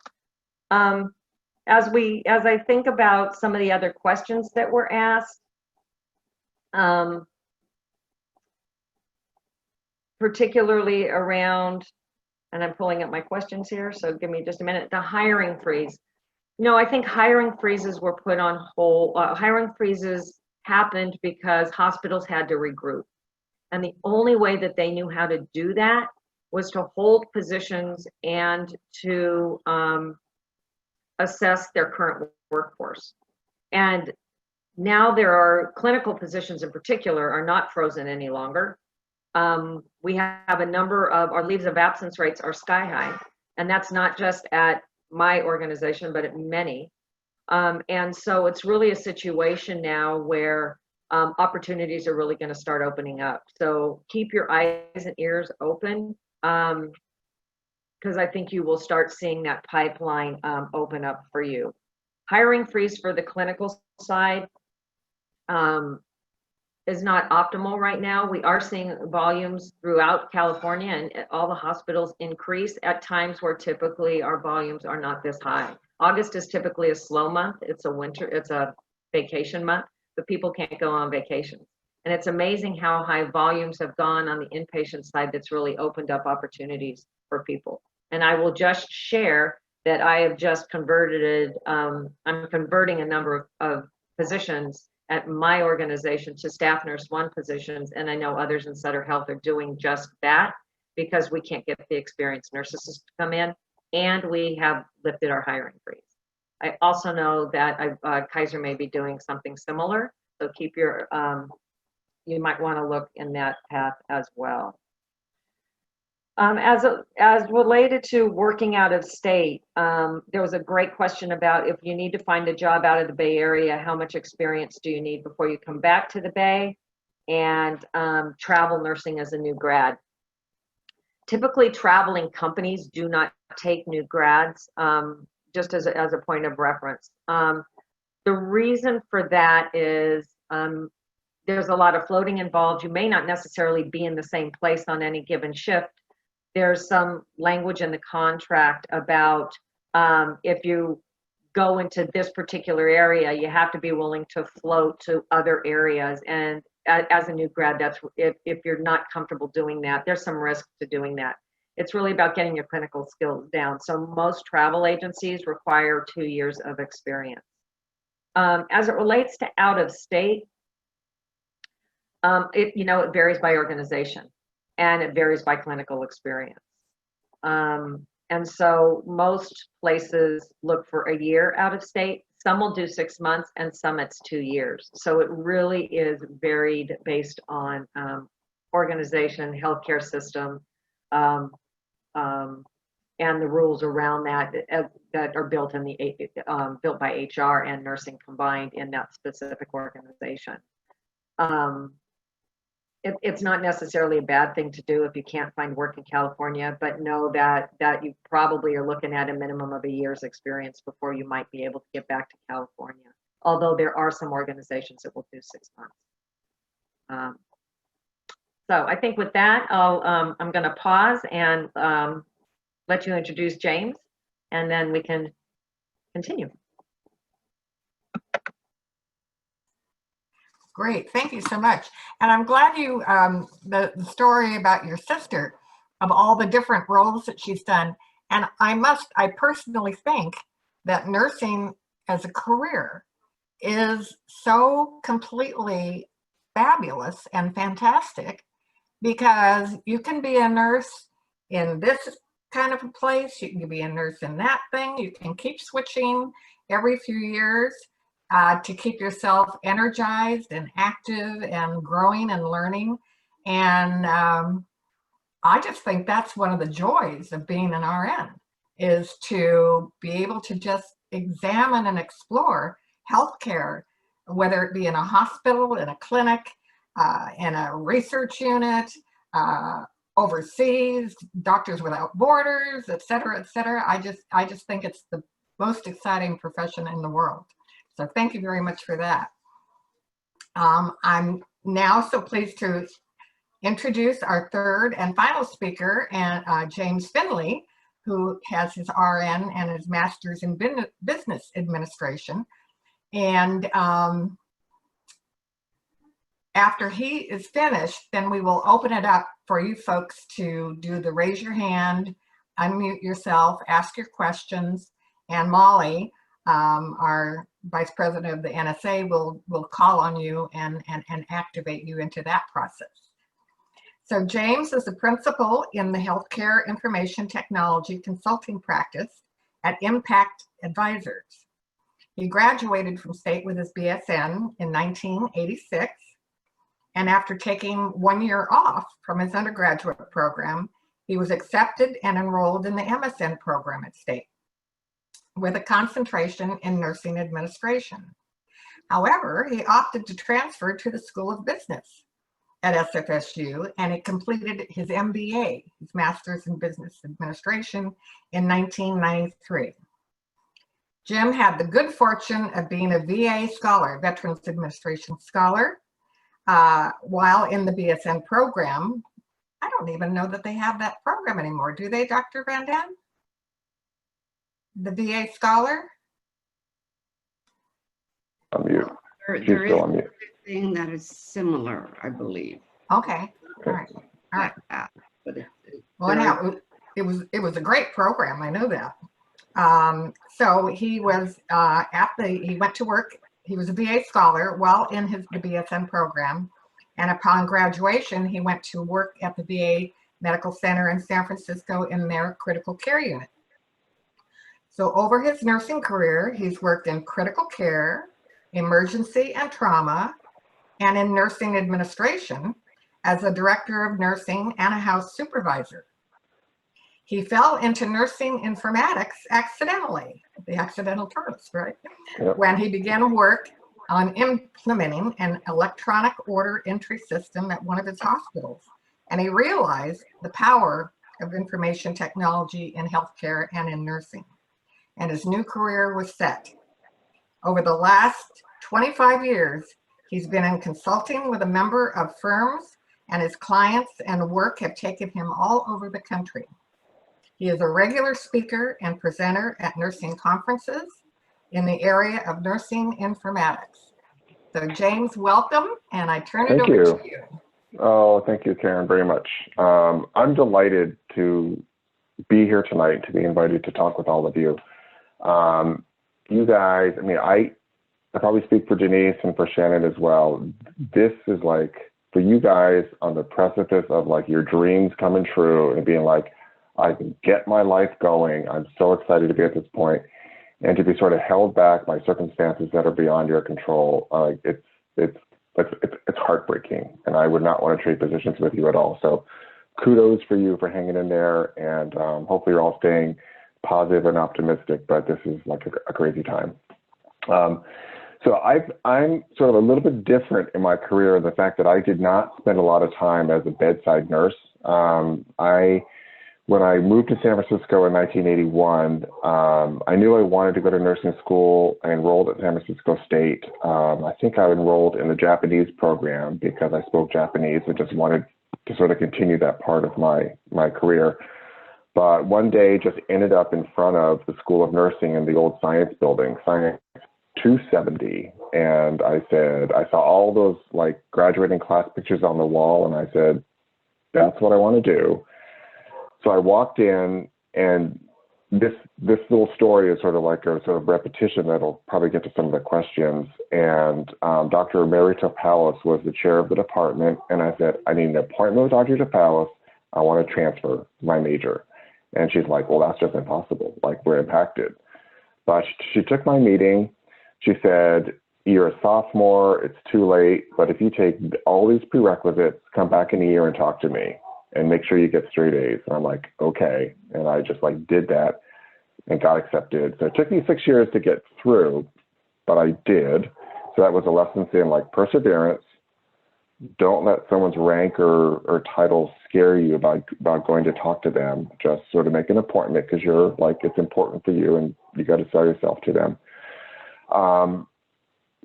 As I think about some of the other questions that were asked, particularly around, and I'm pulling up my questions here, so give me just a minute, the hiring freeze. No, I think hiring freezes were put on hold. Hiring freezes happened because hospitals had to regroup. And the only way that they knew how to do that was to hold positions and to assess their current workforce. And Now there are clinical positions in particular are not frozen any longer. We have a number of our leaves of absence rates are sky high, and that's not just at my organization, but at many. And so it's really a situation now where opportunities are really going to start opening up. So keep your eyes and ears open, because I think you will start seeing that pipeline open up for you. Hiring freeze for the clinical side is not optimal right now. We are seeing volumes throughout California and all the hospitals increase at times where typically our volumes are not this high. August is typically a slow month. It's a vacation month, but people can't go on vacation. And it's amazing how high volumes have gone on the inpatient side. That's really opened up opportunities for people. And I will just share that I have just converted, I'm converting a number of positions at my organization to staff nurse 1 positions, and I know others in Sutter Health are doing just that because we can't get the experienced nurses to come in, and we have lifted our hiring freeze. I also know that Kaiser may be doing something similar, so keep your, you might want to look in that path as well. As related to working out of state, there was a great question about if you need to find a job out of the Bay Area, how much experience do you need before you come back to the Bay, and travel nursing as a new grad. Typically, traveling companies do not take new grads, just as a point of reference. The reason for that is there's a lot of floating involved. You may not necessarily be in the same place on any given shift. There's some language in the contract about if you go into this particular area, you have to be willing to float to other areas. And as a new grad, that's if you're not comfortable doing that, there's some risk to doing that. It's really about getting your clinical skills down. So most travel agencies require 2 years of experience. As it relates to out of state, it varies by organization. And it varies by clinical experience. And so most places look for a year out of state. Some will do 6 months and some it's 2 years. So it really is varied based on organization, healthcare system, and the rules around that that are built in built by HR and nursing combined in that specific organization. It's not necessarily a bad thing to do if you can't find work in California, but know that you probably are looking at a minimum of a year's experience before you might be able to get back to California. Although there are some organizations that will do 6 months. So I think with that, I'm going to pause and let you introduce James, and then we can continue. Great, thank you so much. And I'm glad you, the story about your sister, of all the different roles that she's done. And I personally think that nursing as a career is so completely fabulous and fantastic, because you can be a nurse in this kind of a place, you can be a nurse in that thing, you can keep switching every few years. To keep yourself energized and active and growing and learning. And I just think that's one of the joys of being an RN, is to be able to just examine and explore healthcare, whether it be in a hospital, in a clinic, in a research unit, overseas, Doctors Without Borders, et cetera, et cetera. I just think it's the most exciting profession in the world. So thank you very much for that. I'm now so pleased to introduce our third and final speaker, and James Finley, who has his RN and his master's in business administration. And after he is finished, then we will open it up for you folks to do the raise your hand, unmute yourself, ask your questions, and Molly, our Vice President of the NSA, will call on you and activate you into that process. So James is the principal in the Healthcare Information Technology Consulting Practice at Impact Advisors. He graduated from state with his BSN in 1986. And after taking 1 year off from his undergraduate program, he was accepted and enrolled in the MSN program at state with a concentration in nursing administration. However, he opted to transfer to the School of Business at SFSU, and he completed his MBA, his Master's in Business Administration, in 1993. Jim had the good fortune of being a VA scholar, Veterans Administration scholar, while in the BSN program. I don't even know that they have that program anymore. Do they, Dr. Van Dam? The VA scholar? On mute. She's There is still on mute. a thing that is similar, I believe. Okay, all right. All right. But Well, anyhow, it was a great program. I know that. So he was he went to work. He was a VA scholar while in the BSN program, and upon graduation, he went to work at the VA Medical Center in San Francisco in their critical care unit. So over his nursing career, he's worked in critical care, emergency and trauma, and in nursing administration as a director of nursing and a house supervisor. He fell into nursing informatics accidentally, the accidental turns, right? Yep. When he began work on implementing an electronic order entry system at one of his hospitals. And he realized the power of information technology in healthcare and in nursing. And his new career was set. Over the last 25 years, he's been in consulting with a number of firms, and his clients and work have taken him all over the country. He is a regular speaker and presenter at nursing conferences in the area of nursing informatics. So James, welcome, and I turn it over to you. Oh, thank you, Karen, very much. I'm delighted to be here tonight, to be invited to talk with all of you. You guys, I mean, I probably speak for Denise and for Shannon as well. This is like, for you guys on the precipice of like your dreams coming true and being like, I can get my life going. I'm so excited to be at this point, and to be sort of held back by circumstances that are beyond your control. It's heartbreaking, and I would not want to trade positions with you at all. So kudos for you for hanging in there, and hopefully you're all staying positive and optimistic, but this is like a crazy time. So I'm sort of a little bit different in my career in the fact that I did not spend a lot of time as a bedside nurse. When I moved to San Francisco in 1981, I knew I wanted to go to nursing school. I enrolled at San Francisco State. I think I enrolled in the Japanese program because I spoke Japanese and just wanted to sort of continue that part of my career. But one day just ended up in front of the School of Nursing in the old science building, Science 270. And I saw all those like graduating class pictures on the wall, and I said, that's what I want to do. So I walked in, and this little story is sort of like a sort of repetition that'll probably get to some of the questions. And Dr. Mary Topalis was the chair of the department, and I said, I need an appointment with Dr. Topalis. I want to transfer my major. And she's like, well, that's just impossible. Like, we're impacted. But she took my meeting. She said, you're a sophomore. It's too late. But if you take all these prerequisites, come back in a year and talk to me, and make sure you get straight A's. And I'm like, okay. And I just like did that and got accepted. So it took me 6 years to get through, but I did. So that was a lesson in like perseverance. Don't let someone's rank or title scare you about going to talk to them. Just sort of make an appointment because you're like, it's important for you and you got to sell yourself to them.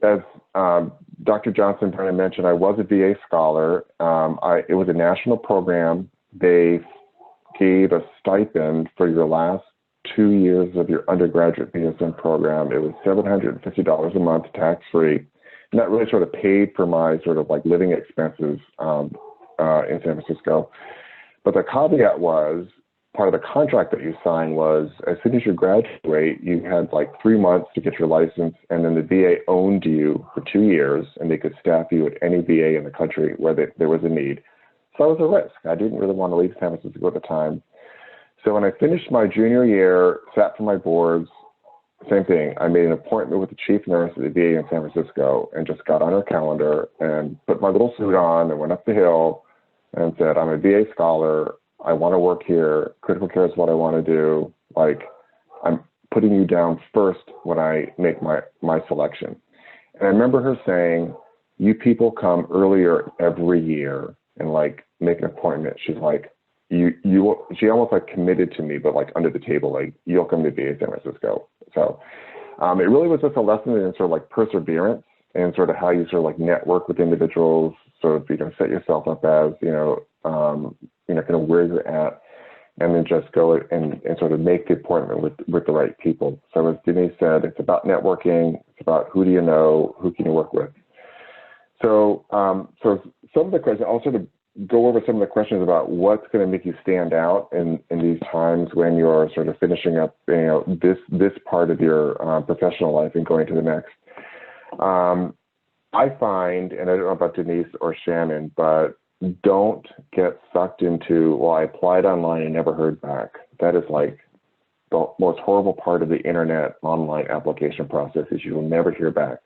As Dr. Johnson kind of mentioned, I was a VA scholar. It was a national program. They gave a stipend for your last 2 years of your undergraduate BSN program. It was $750 a month, tax-free. And that really sort of paid for my sort of like living expenses in San Francisco. But the caveat was, part of the contract that you signed was, as soon as you graduate, you had like 3 months to get your license, and then the VA owned you for 2 years, and they could staff you at any VA in the country where there was a need. So that was a risk. I didn't really want to leave San Francisco at the time. So when I finished my junior year, sat for my boards, same thing. I made an appointment with the chief nurse at the VA in San Francisco and just got on her calendar and put my little suit on and went up the hill and said, I'm a VA scholar. I want to work here. Critical care is what I want to do. Like, I'm putting you down first when I make my selection. And I remember her saying, you people come earlier every year and like make an appointment. She's like, she almost like committed to me, but like under the table, like you'll come to VA San Francisco. So it really was just a lesson in sort of like perseverance and sort of how you sort of like network with individuals, sort of, set yourself up as, kind of where you're at, and then just go and sort of make the appointment with the right people. So as Denise said, it's about networking. It's about who do you know, who can you work with. So so some of the questions, I'll sort of go over some of the questions about what's going to make you stand out in these times when you're sort of finishing up, this part of your professional life and going to the next. I find, and I don't know about Denise or Shannon, but don't get sucked into, well, I applied online and never heard back. That is like the most horrible part of the internet online application process, is you will never hear back.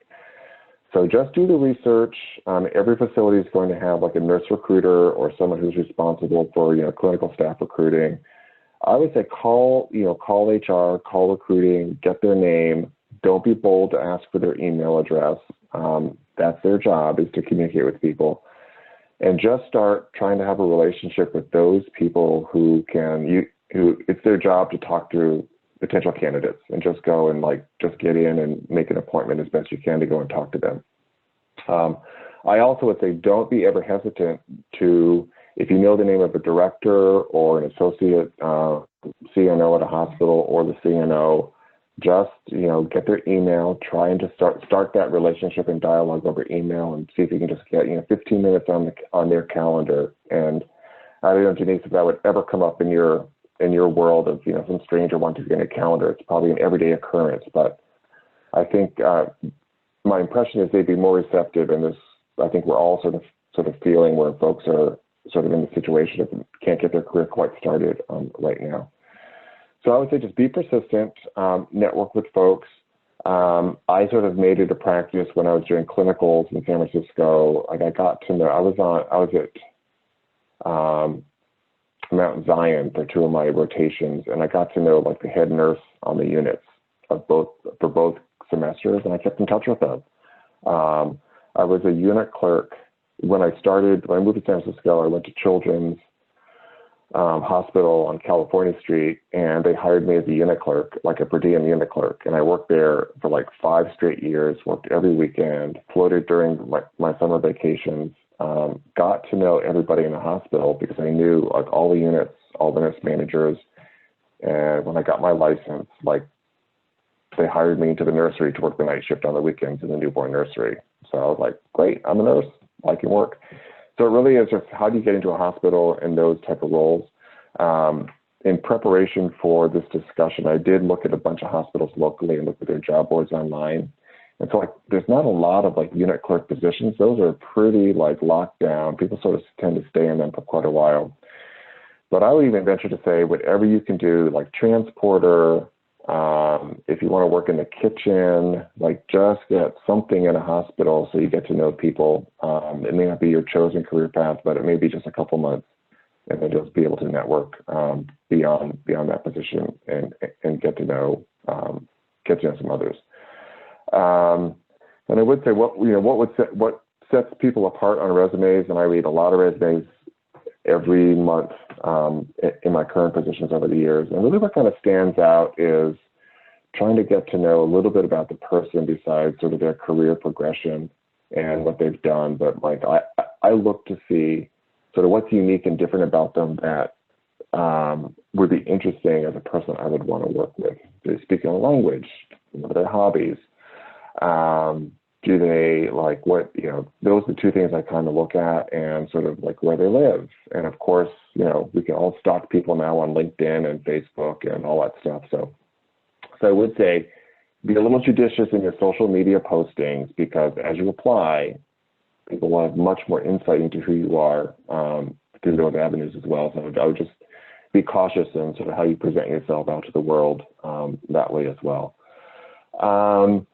So just do the research. Every facility is going to have like a nurse recruiter or someone who's responsible for, clinical staff recruiting. I would say call HR, call recruiting, get their name. Don't be bold to ask for their email address. That's their job, is to communicate with people. And just start trying to have a relationship with those people who it's their job to talk to potential candidates, and just go and just get in and make an appointment as best you can to go and talk to them. I also would say, don't be ever hesitant to, if you know the name of a director or an associate CNO at a hospital or the CNO, just, get their email, try and just start that relationship and dialogue over email, and see if you can just get, 15 minutes on their calendar. And I don't know, Denise, if that would ever come up in your world of, some stranger wanting to get a calendar. It's probably an everyday occurrence, but I think my impression is they'd be more receptive. And I think we're all sort of feeling where folks are sort of in the situation of can't get their career quite started right now. So I would say just be persistent, network with folks. I sort of made it a practice when I was doing clinicals in San Francisco. Like, I got to know, I was at Mount Zion for 2 of my rotations, and I got to know like the head nurse on the units for both semesters, and I kept in touch with them. I was a unit clerk when I moved to San Francisco. I went to Children's Hospital on California Street, and they hired me as a unit clerk, like a per diem unit clerk, and I worked there for like 5 straight years, worked every weekend, floated during my summer vacations. Got to know everybody in the hospital because I knew like all the units, all the nurse managers. And when I got my license, they hired me into the nursery to work the night shift on the weekends in the newborn nursery. So I was like, great, I'm a nurse, I can work. So it really is just, how do you get into a hospital in those type of roles? In preparation for this discussion, I did look at a bunch of hospitals locally and look at their job boards online. And so there's not a lot of unit clerk positions. Those are pretty locked down. People sort of tend to stay in them for quite a while. But I would even venture to say, whatever you can do, like transporter, if you want to work in the kitchen, just get something in a hospital so you get to know people. It may not be your chosen career path, but it may be just a couple months, and then just be able to network beyond that position and get to know some others. And I would say what sets people apart on resumes, and I read a lot of resumes every month in my current positions over the years. And really what kind of stands out is trying to get to know a little bit about the person besides sort of their career progression and what they've done. But I look to see sort of what's unique and different about them that would be interesting as a person I would want to work with. Do they speak a language? What are their hobbies? Do they those are the 2 things I kind of look at, and sort of where they live. And of course, we can all stalk people now on LinkedIn and Facebook and all that stuff. So I would say be a little judicious in your social media postings, because as you apply, people will have much more insight into who you are through those avenues as well. So I would just be cautious in sort of how you present yourself out to the world that way as well. And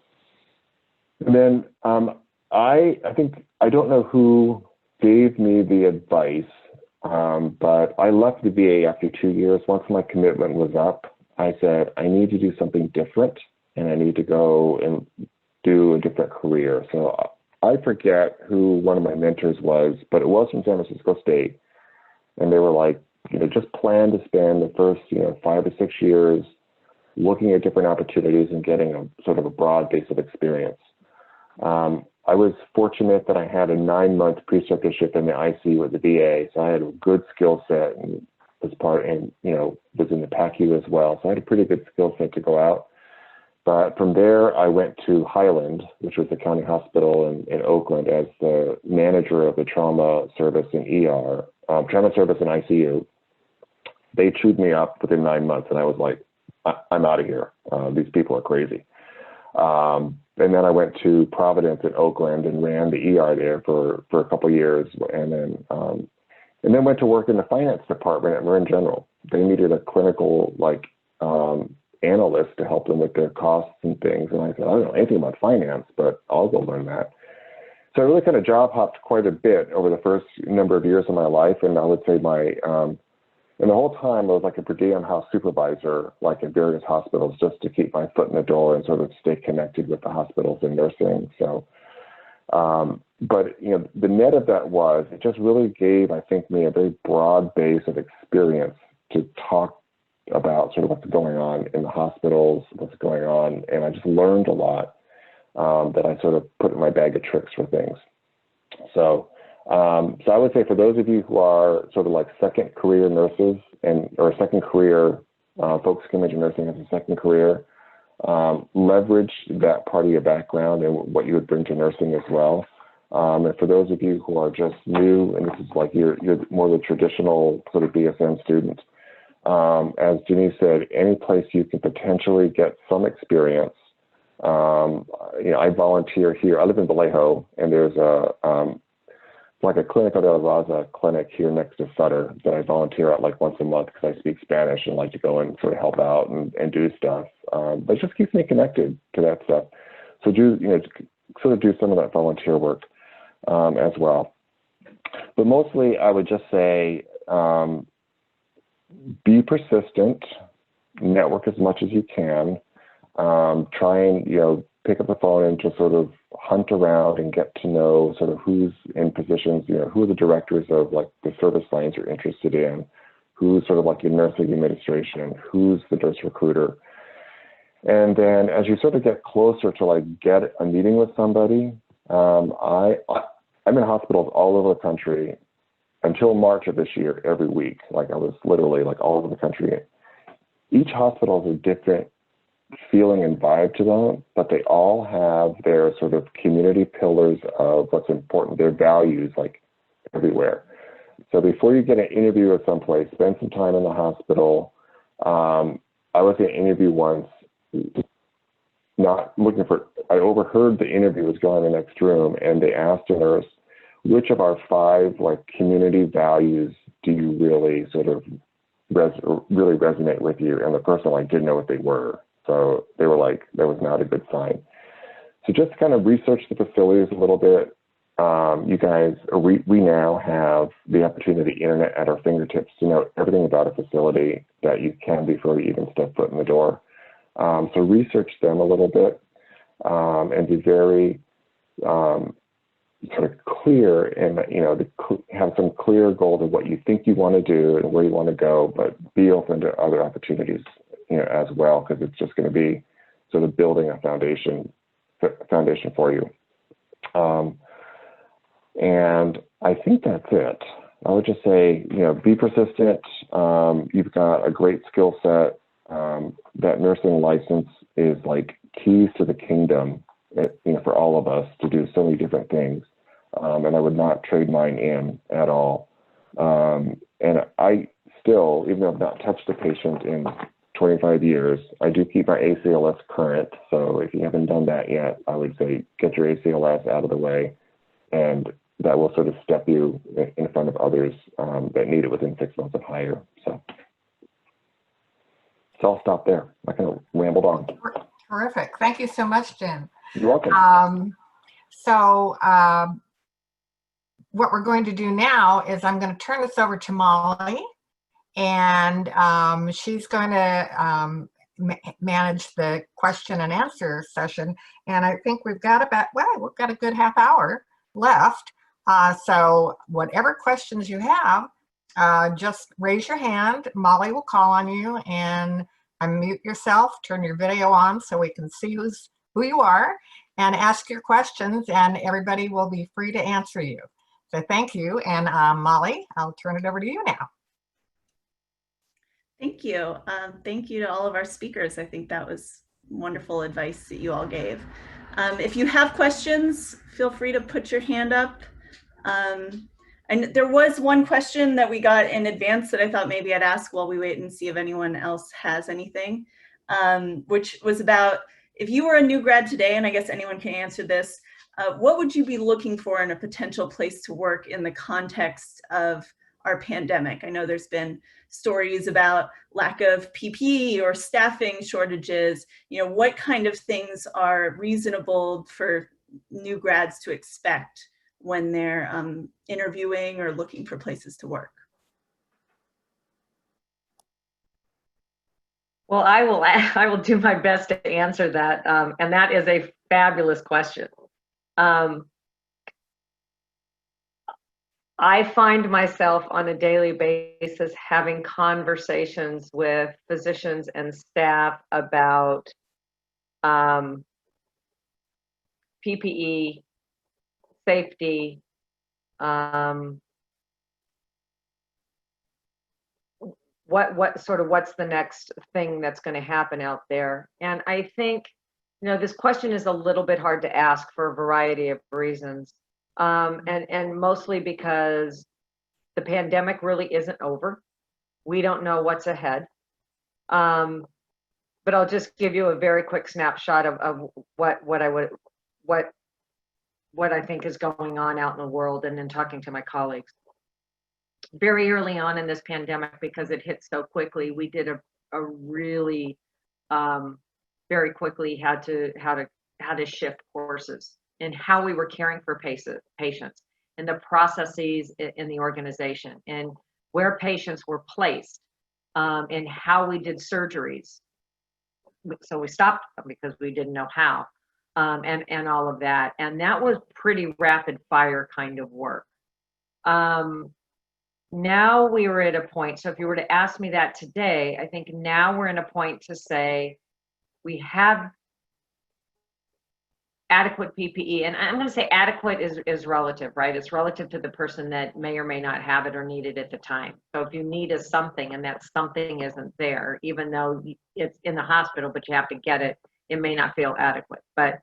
then I think, I don't know who gave me the advice, but I left the VA after 2 years. Once my commitment was up, I said, I need to do something different and I need to go and do a different career. So I forget who one of my mentors was, but it was from San Francisco State. And they were like, just plan to spend the first, 5 or 6 years looking at different opportunities and getting a sort of a broad base of experience. I was fortunate that I had a 9-month preceptorship in the ICU at the VA, so I had a good skill set and was was in the PACU as well. So I had a pretty good skill set to go out. But from there, I went to Highland, which was the county hospital in Oakland, as the manager of the trauma service and ER, trauma service and ICU. They chewed me up within 9 months, and I was like, I'm out of here. These people are crazy. And then I went to Providence in Oakland and ran the ER there for a couple of years, and then went to work in the finance department at Marin General. They needed a clinical analyst to help them with their costs and things. And I said, I don't know anything about finance, but I'll go learn that. So I really kind of job hopped quite a bit over the first number of years of my life. And I would say and the whole time I was like a per diem house supervisor, like at various hospitals, just to keep my foot in the door and sort of stay connected with the hospitals and nursing. So, but the net of that was, it just really gave, I think, me a very broad base of experience to talk about sort of what's going on in the hospitals, what's going on. And I just learned a lot that I sort of put in my bag of tricks for things. So I would say for those of you who are sort of like second career nurses or second career folks who come into nursing as a second career, leverage that part of your background and what you would bring to nursing as well. And for those of you who are just new, and this is like you're more the traditional sort of BSN student, as Denise said, any place you can potentially get some experience. I volunteer here. I live in Vallejo, and there's like a Clínica de la Raza clinic here next to Sutter that I volunteer at like once a month because I speak Spanish and like to go and sort of help out and do stuff. But it just keeps me connected to that stuff. So sort of do some of that volunteer work as well. But mostly I would just say, be persistent, network as much as you can, try and, pick up the phone and just sort of hunt around and get to know sort of who's in positions, who are the directors of like the service lines you're interested in, who's sort of like your nursing administration, who's the nurse recruiter. And then as you sort of get closer to like get a meeting with somebody, I'm in hospitals all over the country until March of this year, every week. Like I was literally like all over the country. Each hospital has a different feeling and vibe to them, but they all have their sort of community pillars of what's important, their values, like everywhere. So before you get an interview at someplace, spend some time in the hospital. I was in an interview once, I overheard the interview was going in the next room, and they asked a nurse, which of our 5 like community values do you really sort of really resonate with you? And the person like didn't know what they were. So they were like, that was not a good sign. So just kind of research the facilities a little bit. You guys, we now have the opportunity of the internet at our fingertips to know everything about a facility that you can before you even step foot in the door. So research them a little bit and be very sort of clear and, have some clear goals of what you think you want to do and where you want to go, but be open to other opportunities, as well, because it's just going to be sort of building a foundation for you. And I think that's it. I would just say, be persistent. You've got a great skill set. That nursing license is like keys to the kingdom, for all of us to do so many different things. And I would not trade mine in at all. And I still, even though I've not touched a patient in 25 years, I do keep my ACLS current. So if you haven't done that yet, I would say get your ACLS out of the way, and that will sort of step you in front of others that need it within 6 months of hire. So I'll stop there. I kind of rambled on. Terrific. Thank you so much, Jen. You're welcome. So what we're going to do now is I'm going to turn this over to Molly, and she's going to manage the question and answer session. And I think we've got we've got a good half hour left. So whatever questions you have, just raise your hand. Molly will call on you, and unmute yourself, turn your video on so we can see who you are, and ask your questions, and everybody will be free to answer you. So thank you. And Molly, I'll turn it over to you now. Thank you. Thank you to all of our speakers. I think that was wonderful advice that you all gave. If you have questions, feel free to put your hand up. And there was one question that we got in advance that I thought maybe I'd ask while we wait and see if anyone else has anything, which was about if you were a new grad today, and I guess anyone can answer this, what would you be looking for in a potential place to work in the context of our pandemic? I know there's been stories about lack of PPE or staffing shortages. You know, what kind of things are reasonable for new grads to expect when they're interviewing or looking for places to work? Well, I will do my best to answer that, and that is a fabulous question. I find myself on a daily basis having conversations with physicians and staff about PPE, safety, what's the next thing that's going to happen out there. And I think, you know, this question is a little bit hard to ask for a variety of reasons. And mostly because the pandemic really isn't over. We don't know what's ahead. But I'll just give you a very quick snapshot of what I think is going on out in the world, and then talking to my colleagues. Very early on in this pandemic, because it hit so quickly, we did a really very quickly had to shift courses in how we were caring for patients, and the processes in the organization, and where patients were placed, and how we did surgeries. So we stopped because we didn't know how, and all of that. And that was pretty rapid fire kind of work. Now we were at a point, so if you were to ask me that today, I think now we're in a point to say we have adequate PPE, and I'm going to say adequate is relative, right? It's relative to the person that may or may not have it or need it at the time. So if you need something and that something isn't there, even though it's in the hospital, but you have to get it, it may not feel adequate. But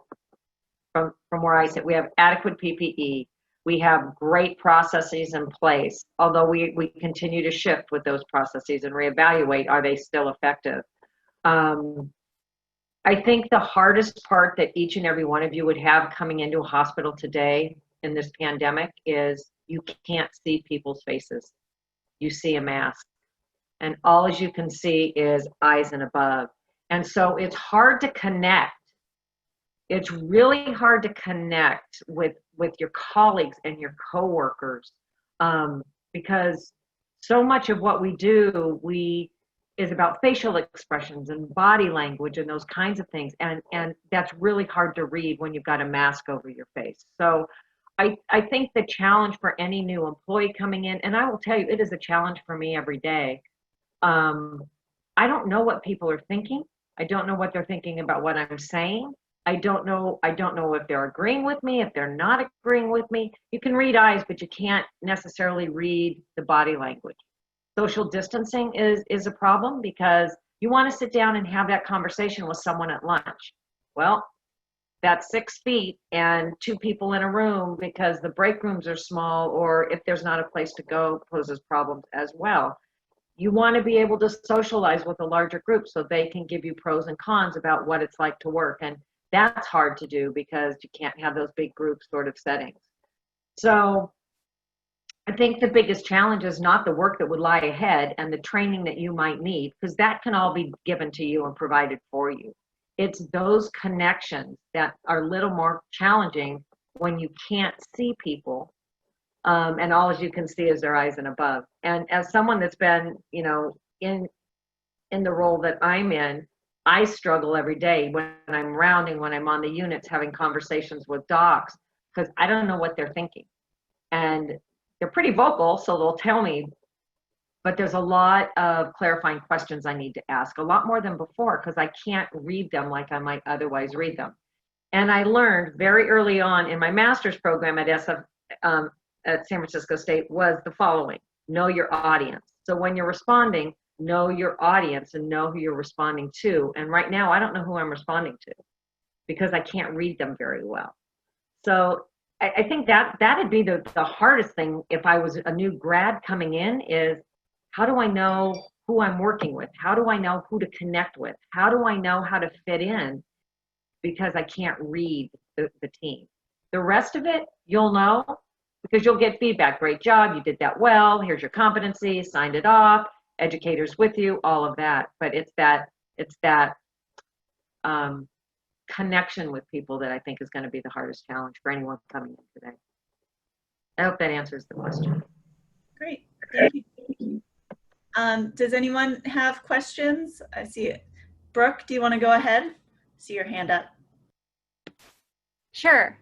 from where I sit, we have adequate PPE. We have great processes in place, although we continue to shift with those processes and reevaluate, are they still effective? I think the hardest part that each and every one of you would have coming into a hospital today in this pandemic is you can't see people's faces. You see a mask, and all you can see is eyes and above. And so it's hard to connect. It's really hard to connect with your colleagues and your coworkers, because so much of what we do, is about facial expressions and body language and those kinds of things. And that's really hard to read when you've got a mask over your face. So I think the challenge for any new employee coming in, and I will tell you, it is a challenge for me every day. I don't know what people are thinking. I don't know what they're thinking about what I'm saying. I don't know if they're agreeing with me, if they're not agreeing with me. You can read eyes, but you can't necessarily read the body language. Social distancing is a problem because you want to sit down and have that conversation with someone at lunch. Well, that's 6 feet and 2 people in a room because the break rooms are small, or if there's not a place to go, poses problems as well. You want to be able to socialize with a larger group so they can give you pros and cons about what it's like to work. And that's hard to do because you can't have those big group sort of settings. So I think the biggest challenge is not the work that would lie ahead and the training that you might need, because that can all be given to you and provided for you. It's those connections that are a little more challenging when you can't see people, and all you can see is their eyes and above. And as someone that's been, you know, in the role that I'm in, I struggle every day when I'm rounding, when I'm on the units having conversations with docs, because I don't know what they're thinking. And they're pretty vocal, so they'll tell me, but there's a lot of clarifying questions I need to ask, a lot more than before, because I can't read them like I might otherwise read them. And I learned very early on in my master's program at at San Francisco State was the following: know your audience. So when you're responding, know your audience and know who you're responding to. And right now, I don't know who I'm responding to because I can't read them very well. So I think that'd be the hardest thing if I was a new grad coming in, is how do I know who I'm working with? How do I know who to connect with? How do I know how to fit in? Because I can't read the team. The rest of it, you'll know because you'll get feedback. Great job, you did that well. Here's your competency, signed it off, educators with you, all of that. But it's that connection with people that I think is going to be the hardest challenge for anyone coming in today. I hope that answers the question. Great, thank you. Does anyone have questions? I see it. Brooke, do you want to go ahead? See your hand up. Sure.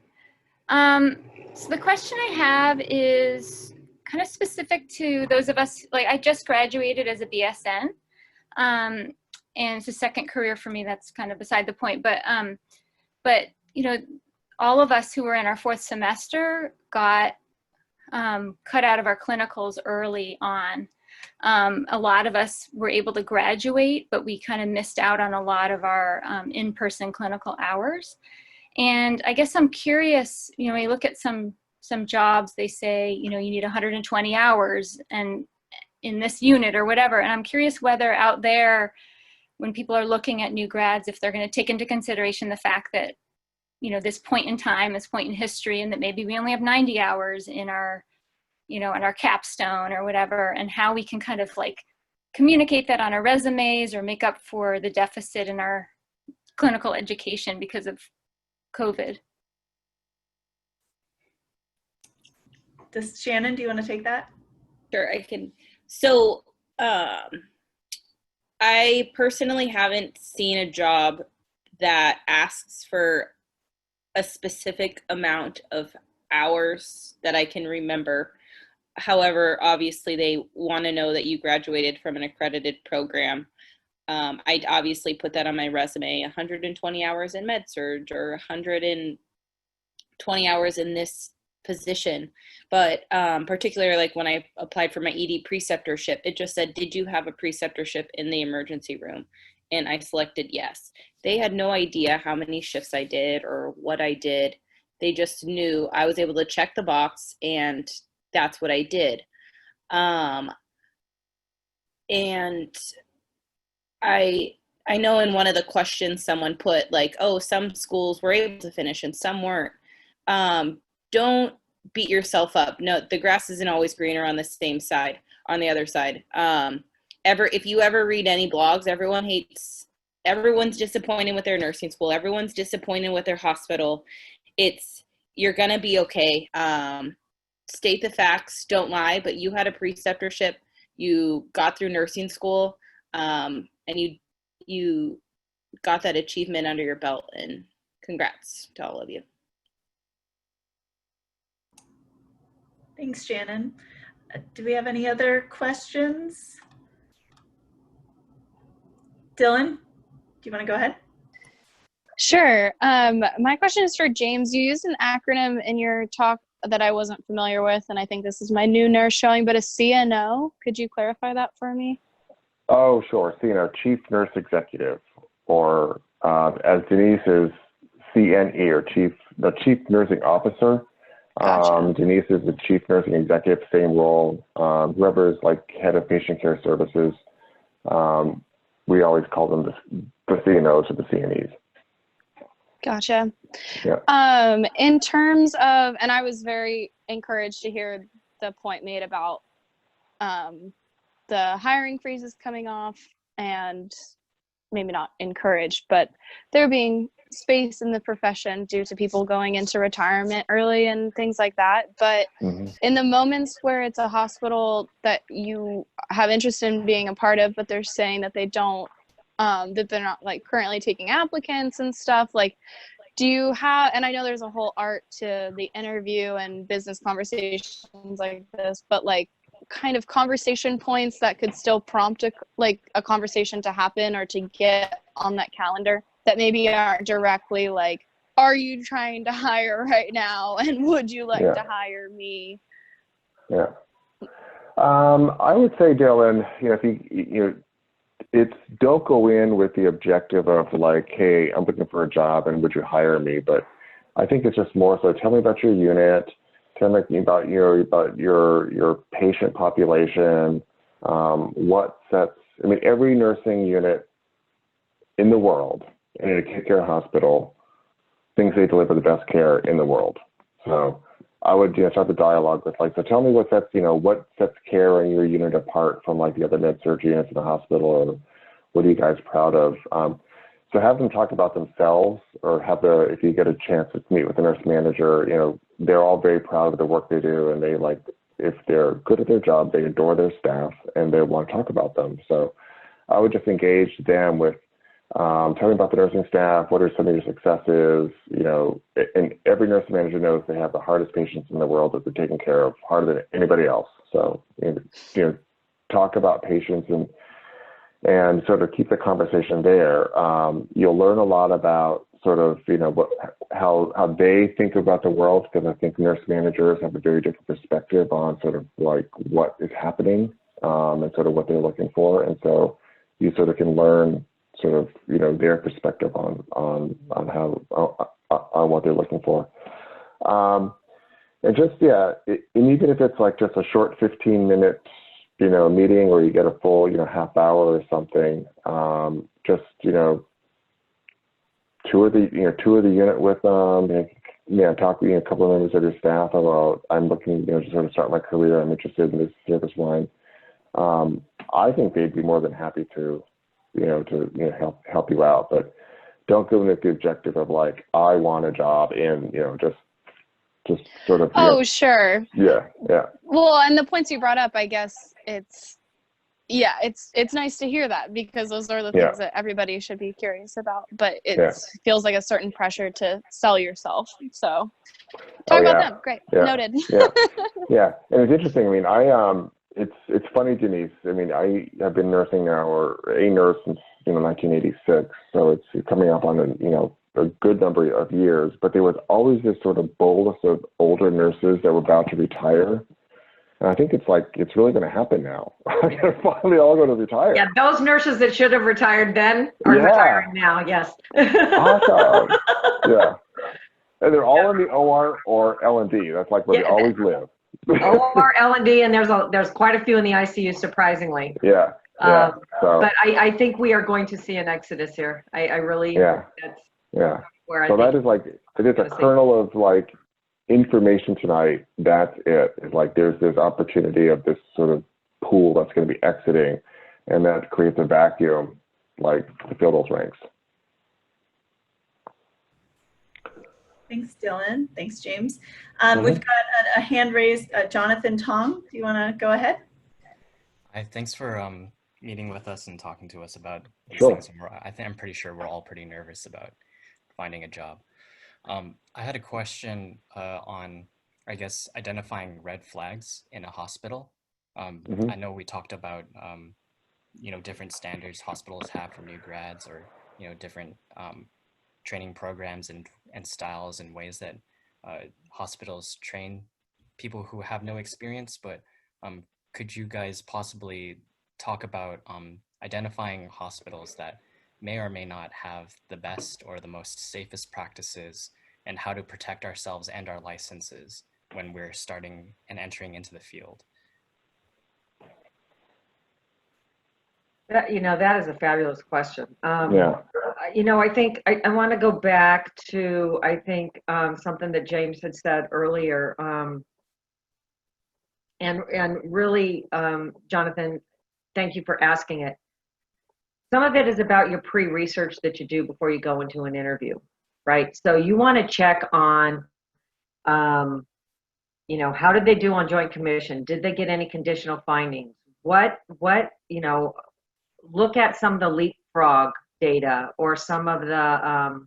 So the question I have is kind of specific to those of us, like I just graduated as a BSN, and it's a second career for me. That's kind of beside the point, but you know, all of us who were in our fourth semester got cut out of our clinicals early on. A lot of us were able to graduate, but we kind of missed out on a lot of our in-person clinical hours. And I guess I'm curious, you know, when you look at some jobs, they say, you know, you need 120 hours and in this unit or whatever. And I'm curious whether out there, when people are looking at new grads, if they're going to take into consideration the fact that, you know, this point in time, this point in history, and that maybe we only have 90 hours in our, you know, in our capstone or whatever, and how we can kind of like communicate that on our resumes or make up for the deficit in our clinical education because of COVID. Shannon, do you want to take that? Sure, I can. So I personally haven't seen a job that asks for a specific amount of hours that I can remember. However, obviously they want to know that you graduated from an accredited program. I'd obviously put that on my resume, 120 hours in med-surg or 120 hours in this position. But particularly like when I applied for my ED preceptorship, it just said, did you have a preceptorship in the emergency room? And I selected yes. They had no idea how many shifts I did or what I did. They just knew I was able to check the box and that's what I did. And I know in one of the questions someone put like, oh, some schools were able to finish and some weren't. Don't beat yourself up. No, the grass isn't always greener on the same side, on the other side. If you ever read any blogs, everyone's disappointed with their nursing school. Everyone's disappointed with their hospital. You're gonna be okay. State the facts, don't lie, but you had a preceptorship, you got through nursing school, and you got that achievement under your belt, and congrats to all of you. Thanks, Shannon. Do we have any other questions? Dylan, do you want to go ahead? Sure. My question is for James. You used an acronym in your talk that I wasn't familiar with, and I think this is my new nurse showing, but a CNO. Could you clarify that for me? Oh, sure. CNO, Chief Nurse Executive, or as Denise is CNE, or the Chief Nursing Officer. Gotcha. Denise is the Chief Nursing Executive, same role. Whoever is like head of patient care services, we always call them the CNOs or the CNEs. Gotcha. Yeah. In terms of, and I was very encouraged to hear the point made about the hiring freezes coming off and maybe not encouraged, but there being space in the profession due to people going into retirement early and things like that. But in the moments where it's a hospital that you have interest in being a part of, but they're saying that they don't, that they're not like currently taking applicants and stuff, like, do you have, and I know there's a whole art to the interview and business conversations like this, but like kind of conversation points that could still prompt a conversation to happen or to get on that calendar that maybe aren't directly like, are you trying to hire right now? And would you like to hire me? Yeah. I would say, Dylan, it's don't go in with the objective of like, hey, I'm looking for a job and would you hire me? But I think it's just more so tell me about your unit, tell me about your patient population, what sets, every nursing unit in the world in an acute care hospital thinks they deliver the best care in the world. So I would start the dialogue with like, so tell me what sets care in your unit apart from like the other med-surg units in the hospital, or what are you guys proud of? So have them talk about themselves, or if you get a chance to meet with the nurse manager, they're all very proud of the work they do, and they like, if they're good at their job, they adore their staff and they want to talk about them. So I would just engage them with, tell me about the nursing staff, what are some of your successes, and every nurse manager knows they have the hardest patients in the world that they're taking care of, harder than anybody else. So, talk about patients and sort of keep the conversation there. You'll learn a lot about sort of, how they think about the world, because I think nurse managers have a very different perspective on sort of like what is happening, and sort of what they're looking for. And so you sort of can learn sort of, their perspective on what they're looking for. And just, and even if it's like just a short 15-minute, meeting, or you get a full, half hour or something, just, tour the unit with them, talk to a couple of members of your staff about, I'm looking, to sort of start my career, I'm interested in this service line. I think they'd be more than happy to help you out, but don't go in with the objective of like, I want a job in, just sort of. Sure. Yeah. Well, and the points you brought up, I guess it's nice to hear that, because those are the things that everybody should be curious about, but it feels like a certain pressure to sell yourself. So talk about them. Great. Noted. Yeah. And it's interesting. It's funny, Denise. I have been nursing now, or a nurse since 1986. So it's coming up on a good number of years. But there was always this sort of bolus of older nurses that were about to retire. And I think it's really going to happen now. They're finally all going to retire. Yeah, those nurses that should have retired then are retiring now. Yes. Awesome. Yeah. And they're all in the OR or L&D. That's like where they always live. OR, L&D, and there's quite a few in the ICU, surprisingly. Yeah. But I think we are going to see an exodus here. I really. That's where so that is like, it is a kernel of like information tonight. That's it. It's like there's this opportunity of this sort of pool that's going to be exiting, and that creates a vacuum like to fill those ranks. Thanks, Dylan. Thanks, James. We've got a hand raised. Jonathan Tong, do you want to go ahead? Hi, thanks for meeting with us and talking to us about these things. I'm pretty sure we're all pretty nervous about finding a job. I had a question on, I guess, identifying red flags in a hospital. I know we talked about, different standards hospitals have for new grads, or, different training programs and styles and ways that hospitals train people who have no experience. But could you guys possibly talk about identifying hospitals that may or may not have the best or the most safest practices, and how to protect ourselves and our licenses when we're starting and entering into the field? That is a fabulous question. I think I want to go back to, something that James had said earlier. And really, Jonathan, thank you for asking it. some of it is about your pre-research that you do before you go into an interview, right? So you want to check on, you know, how did they do on Joint Commission? Did they get any conditional findings? What, you know, look at some of the leapfrog data or some of the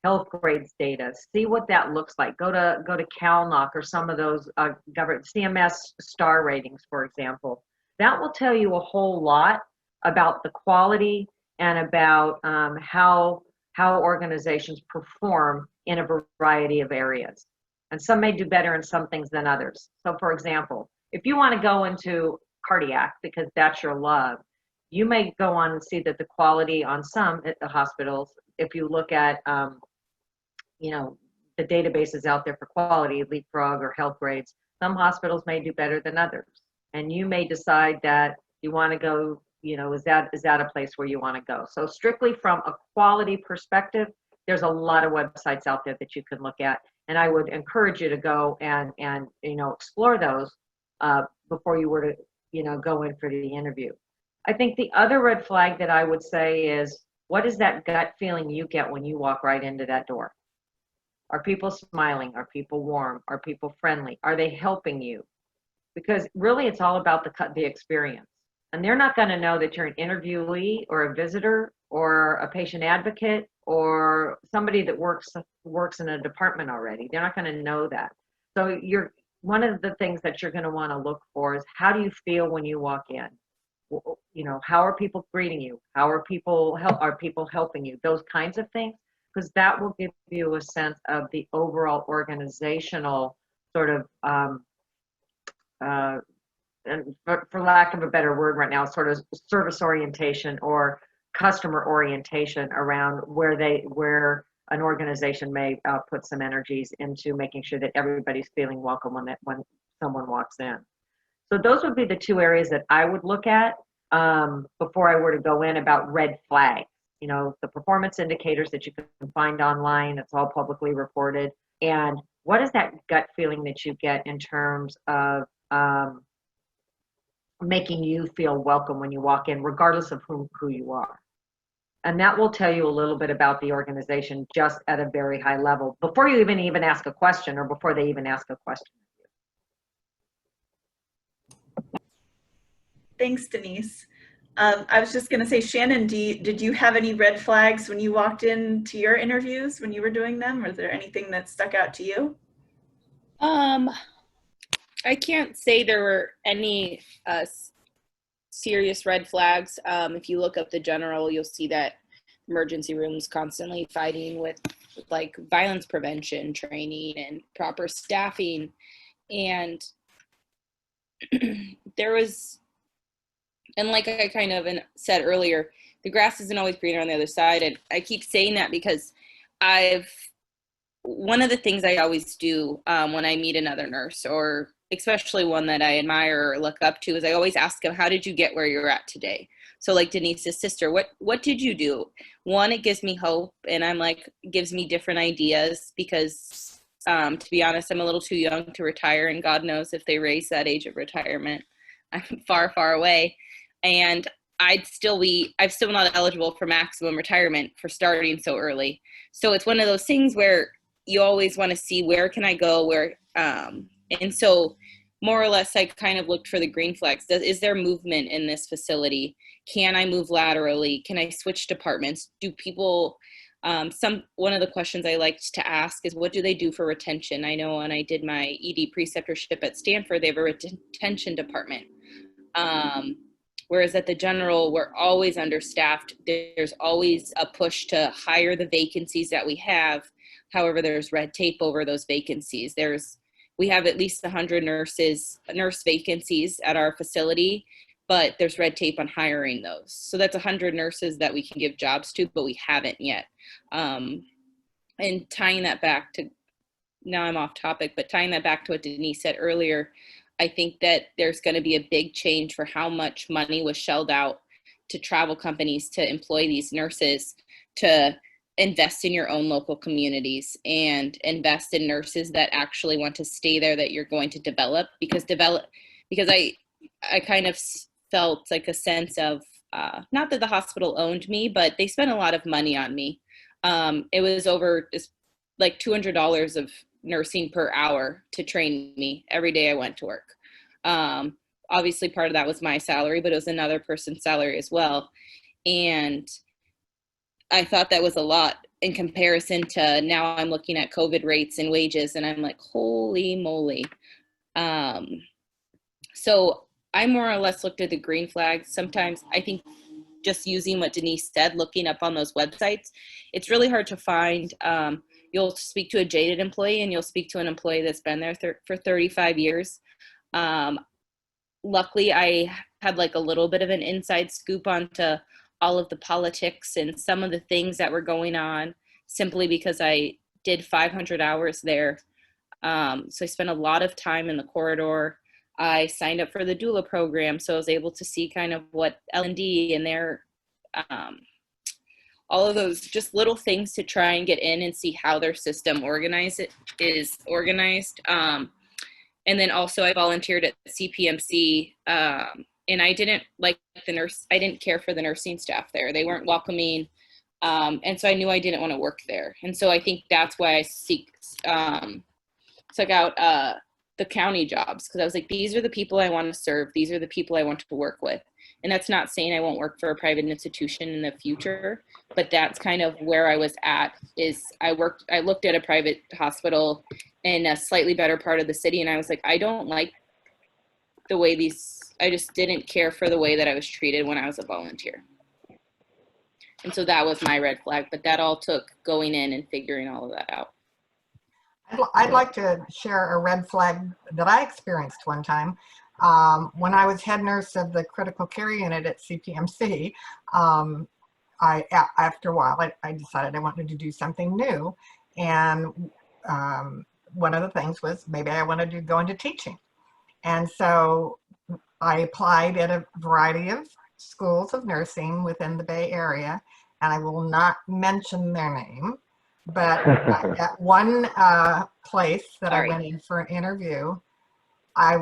health grades data. See what that looks like. Go to CalNOC or some of those government CMS star ratings, for example. That will tell you a whole lot about the quality and about how organizations perform in a variety of areas. And some may do better in some things than others. So for example, if you want to go into cardiac because that's your love, you may go on and see that the quality on some hospitals, if you look at, you know, the databases out there for quality, Leapfrog or Health Grades, some hospitals may do better than others. And you may decide that you want to go, you know, is that a place where you want to go? So strictly from a quality perspective, there's a lot of websites out there that you can look at. And I would encourage you to go and you know, explore those before you were to, you know, go in for the interview. I think the other red flag that I would say is, what is that gut feeling you get when you walk right into that door? Are people smiling? Are people warm? Are people friendly? Are they helping you? Because really it's all about the experience. And they're not going to know that you're an interviewee or a visitor or a patient advocate or somebody that works in a department already. They're not going to know that. So one of the things that you're going to want to look for is, how do you feel when you walk in? You know, how are people greeting you? How are people helping you? Those kinds of things, because that will give you a sense of the overall organizational sort of, and for lack of a better word right now, sort of service orientation or customer orientation around where an organization may put some energies into making sure that everybody's feeling welcome when someone walks in. So those would be the two areas that I would look at before I were to go in about red flags. You know, the performance indicators that you can find online, it's all publicly reported. And what is that gut feeling that you get in terms of making you feel welcome when you walk in, regardless of who you are? And that will tell you a little bit about the organization just at a very high level before you even ask a question or before they even ask a question. Thanks, Denise. I was just going to say, Shannon, did you have any red flags when you walked into your interviews when you were doing them? Was there anything that stuck out to you? I can't say there were any serious red flags. If you look up the general, you'll see that emergency rooms constantly fighting with like violence prevention training and proper staffing. And there was, and like I kind of said earlier, the grass isn't always greener on the other side. And I keep saying that because one of the things I always do when I meet another nurse, or especially one that I admire or look up to, is I always ask them, how did you get where you're at today? So like Denise's sister, what did you do? One, it gives me hope, and I'm like, gives me different ideas because to be honest, I'm a little too young to retire, and God knows if they raise that age of retirement, I'm far, far away. And I'm still not eligible for maximum retirement for starting so early. So it's one of those things where you always want to see, where can I go, and so more or less I kind of looked for the green flags. Is there movement in this facility? Can I move laterally? Can I switch departments? Do people, one of the questions I liked to ask is, what do they do for retention? I know when I did my ED preceptorship at Stanford, they have a retention department. Whereas at the general, we're always understaffed. There's always a push to hire the vacancies that we have. However, there's red tape over those vacancies. We have at least 100 nurse vacancies at our facility, but there's red tape on hiring those. So that's 100 nurses that we can give jobs to, but we haven't yet. And tying that back to, now I'm off topic, but tying that back to what Denise said earlier, I think that there's going to be a big change for how much money was shelled out to travel companies to employ these nurses, to invest in your own local communities and invest in nurses that actually want to stay there, that you're going to develop, because I kind of felt like a sense of not that the hospital owned me, but they spent a lot of money on me. It was over just like $200 of nursing per hour to train me every day I went to work. Obviously part of that was my salary, but it was another person's salary as well. And I thought that was a lot in comparison to now I'm looking at COVID rates and wages and I'm like, holy moly. So I more or less looked at the green flags. Sometimes I think just using what Denise said, looking up on those websites, it's really hard to find. You'll speak to a jaded employee and you'll speak to an employee that's been there for 35 years. Luckily, I had like a little bit of an inside scoop onto all of the politics and some of the things that were going on simply because I did 500 hours there. So I spent a lot of time in the corridor. I signed up for the doula program, so I was able to see kind of what L&D and their, all of those just little things to try and get in and see how their system is organized. And then also I volunteered at CPMC, and I didn't like I didn't care for the nursing staff there. They weren't welcoming. And so I knew I didn't want to work there. And so I think that's why I took out the county jobs, because I was like, these are the people I want to serve. These are the people I want to work with. And that's not saying I won't work for a private institution in the future, but that's kind of where I was at. Is I looked at a private hospital in a slightly better part of the city, and I was like, I don't like the way I just didn't care for the way that I was treated when I was a volunteer. And so that was my red flag, but that all took going in and figuring all of that out. I'd like to share a red flag that I experienced one time. When I was head nurse of the critical care unit at CPMC, after a while, I decided I wanted to do something new. And one of the things was maybe I wanted to go into teaching. And so I applied at a variety of schools of nursing within the Bay Area, and I will not mention their name. But at one place that I went in for an interview, I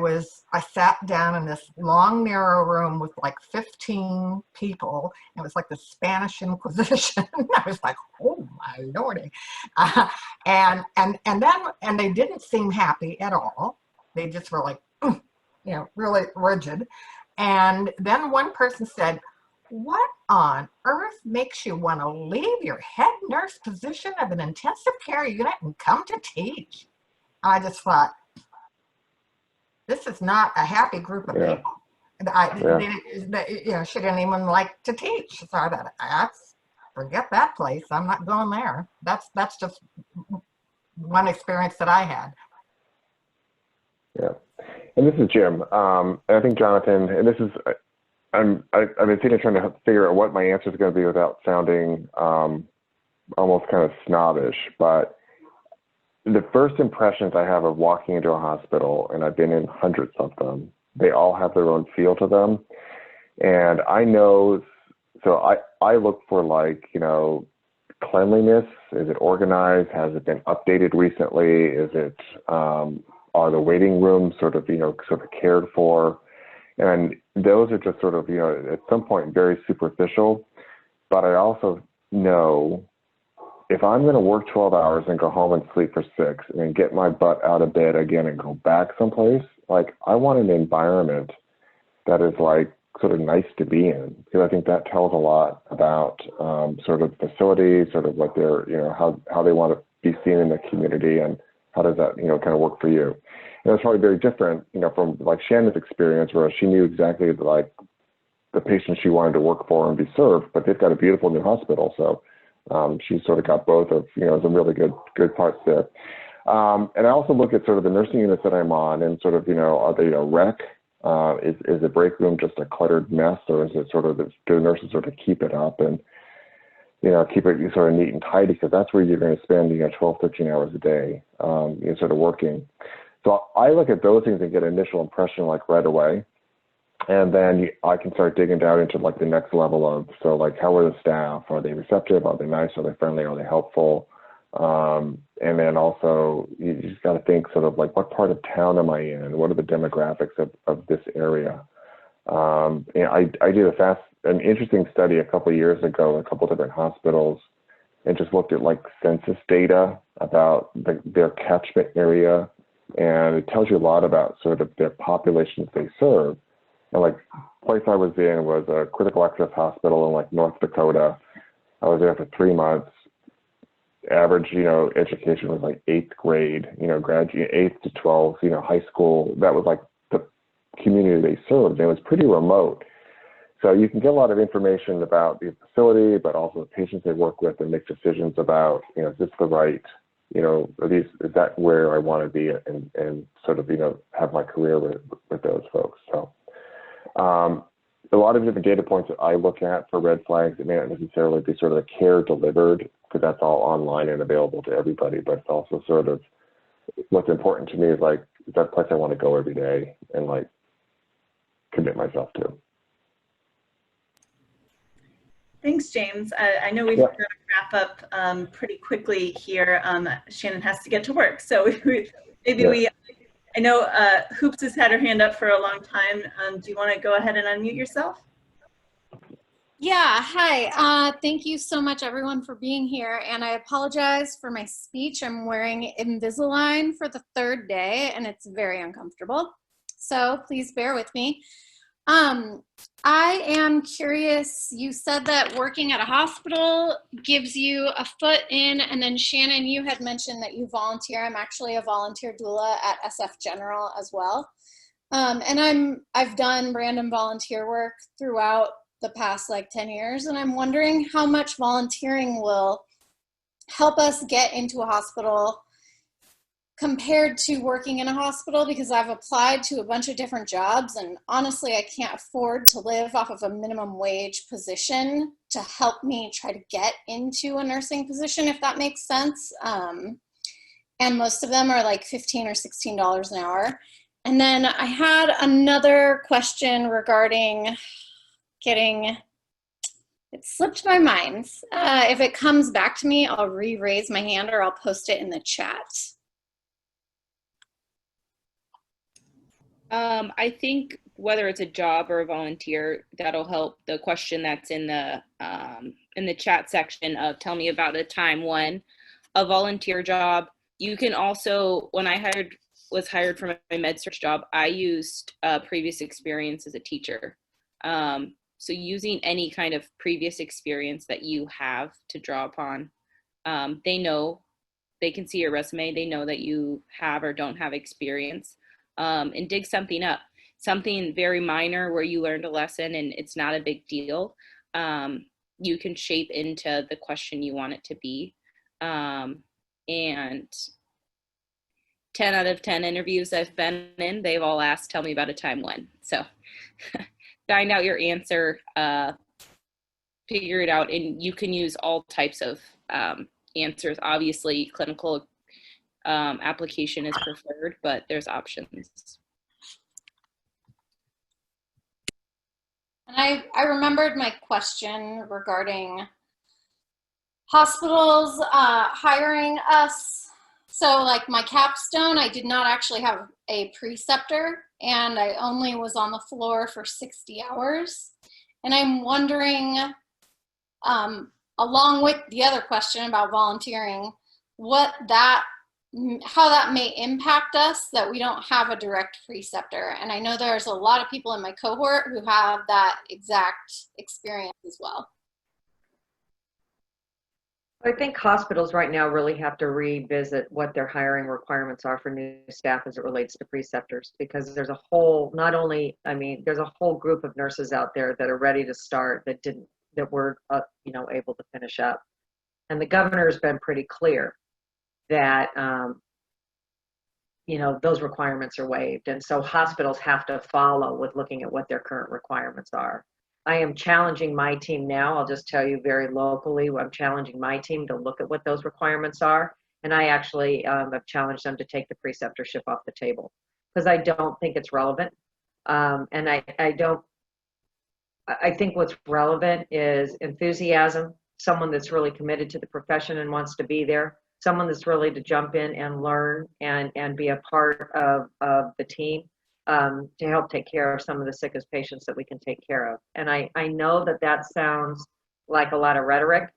sat down in this long, narrow room with like 15 people. It was like the Spanish Inquisition. I was like, oh my lordy. And they didn't seem happy at all. They just were like, really rigid. And then one person said, what on earth makes you want to leave your head nurse position of an intensive care unit and come to teach? I just thought, this is not a happy group of people. She didn't even like to teach. So I thought, forget that place. I'm not going there. That's just one experience that I had. Yeah. And this is Jim. And I think Jonathan, and this is, I've been sitting trying to figure out what my answer is going to be without sounding almost kind of snobbish, but the first impressions I have of walking into a hospital, and I've been in hundreds of them, they all have their own feel to them. And I know, so I look for cleanliness. Is it organized? Has it been updated recently? Is it, are the waiting rooms sort of cared for? And those are just sort of, at some point very superficial. But I also know if I'm going to work 12 hours and go home and sleep for 6 and then get my butt out of bed again and go back someplace, I want an environment that is sort of nice to be in, because I think that tells a lot about sort of facilities, sort of what they're, how they want to be seen in the community, and how does that, kind of work for you. And it's probably very different, from Shannon's experience, where she knew exactly the patients she wanted to work for and be served, but they've got a beautiful new hospital. So she sort of got both of, some really good parts there. And I also look at sort of the nursing units that I'm on and sort of, are they a wreck? Is the break room just a cluttered mess, or is it sort of, do the nurses sort of keep it up and, keep it sort of neat and tidy, because that's where you're going to spend, 12, 13 hours a day, sort of working. So I look at those things and get an initial impression right away. And then I can start digging down into the next level of, so how are the staff? Are they receptive? Are they nice? Are they friendly? Are they helpful? And then also you just got to think sort of what part of town am I in? What are the demographics of this area? I did a an interesting study a couple of years ago in a couple of different hospitals, and just looked at like census data about their catchment area, and it tells you a lot about sort of their populations they serve. And like the place I was in was a critical access hospital in like North Dakota. I was there for 3 months. Average, education was like 8th grade, graduate 8th to 12th, high school. That was like the community they served. And it was pretty remote. So you can get a lot of information about the facility, but also the patients they work with, and make decisions about, is this the right, is that where I want to be, and sort of, have my career with those folks. So a lot of different data points that I look at for red flags. It may not necessarily be sort of the care delivered, because that's all online and available to everybody, but it's also sort of what's important to me is like, is that place I want to go every day and like commit myself to. Thanks, James. I know we've got to wrap up pretty quickly here. Shannon has to get to work, so I know Hoops has had her hand up for a long time. Do you want to go ahead and unmute yourself? Yeah, hi. Thank you so much, everyone, for being here. And I apologize for my speech. I'm wearing Invisalign for the 3rd day, and it's very uncomfortable. So please bear with me. I am curious, you said that working at a hospital gives you a foot in, and then Shannon, you had mentioned that you volunteer. I'm actually a volunteer doula at SF General as well. And I've done random volunteer work throughout the past like 10 years, and I'm wondering how much volunteering will help us get into a hospital compared to working in a hospital, because I've applied to a bunch of different jobs, and honestly, I can't afford to live off of a minimum wage position to help me try to get into a nursing position, if that makes sense. And most of them are like $15 or $16 an hour. And then I had another question regarding it slipped my mind. If it comes back to me, I'll re-raise my hand or I'll post it in the chat. I think whether it's a job or a volunteer, that'll help. The question that's in the chat section of tell me about a time when a volunteer job. You can also, when I was hired for my med search job, I used previous experience as a teacher. So using any kind of previous experience that you have to draw upon, they can see your resume, they know that you have or don't have experience. And dig something up, something very minor where you learned a lesson and it's not a big deal. You can shape into the question you want it to be. And 10 out of 10 interviews I've been in, they've all asked, tell me about a time when. So find out your answer, figure it out, and you can use all types of answers. Obviously, clinical application is preferred, but there's options. And I remembered my question regarding hospitals hiring us. So like my capstone, I did not actually have a preceptor, and I only was on the floor for 60 hours. And I'm wondering, along with the other question about volunteering, how that may impact us that we don't have a direct preceptor. And I know there's a lot of people in my cohort who have that exact experience as well. I think hospitals right now really have to revisit what their hiring requirements are for new staff as it relates to preceptors, because there's a whole, there's a whole group of nurses out there that are ready to start that were able to finish up. And the governor's been pretty clear that those requirements are waived, and so hospitals have to follow with looking at what their current requirements are. I am challenging my team now. I'll just tell you very locally, I'm challenging my team to look at what those requirements are, and I actually have challenged them to take the preceptorship off the table, because I don't think it's relevant. And I think what's relevant is enthusiasm, someone that's really committed to the profession and wants to be there, someone that's really to jump in and learn and be a part of the team. to help take care of some of the sickest patients that we can take care of. And I know that that sounds like a lot of rhetoric,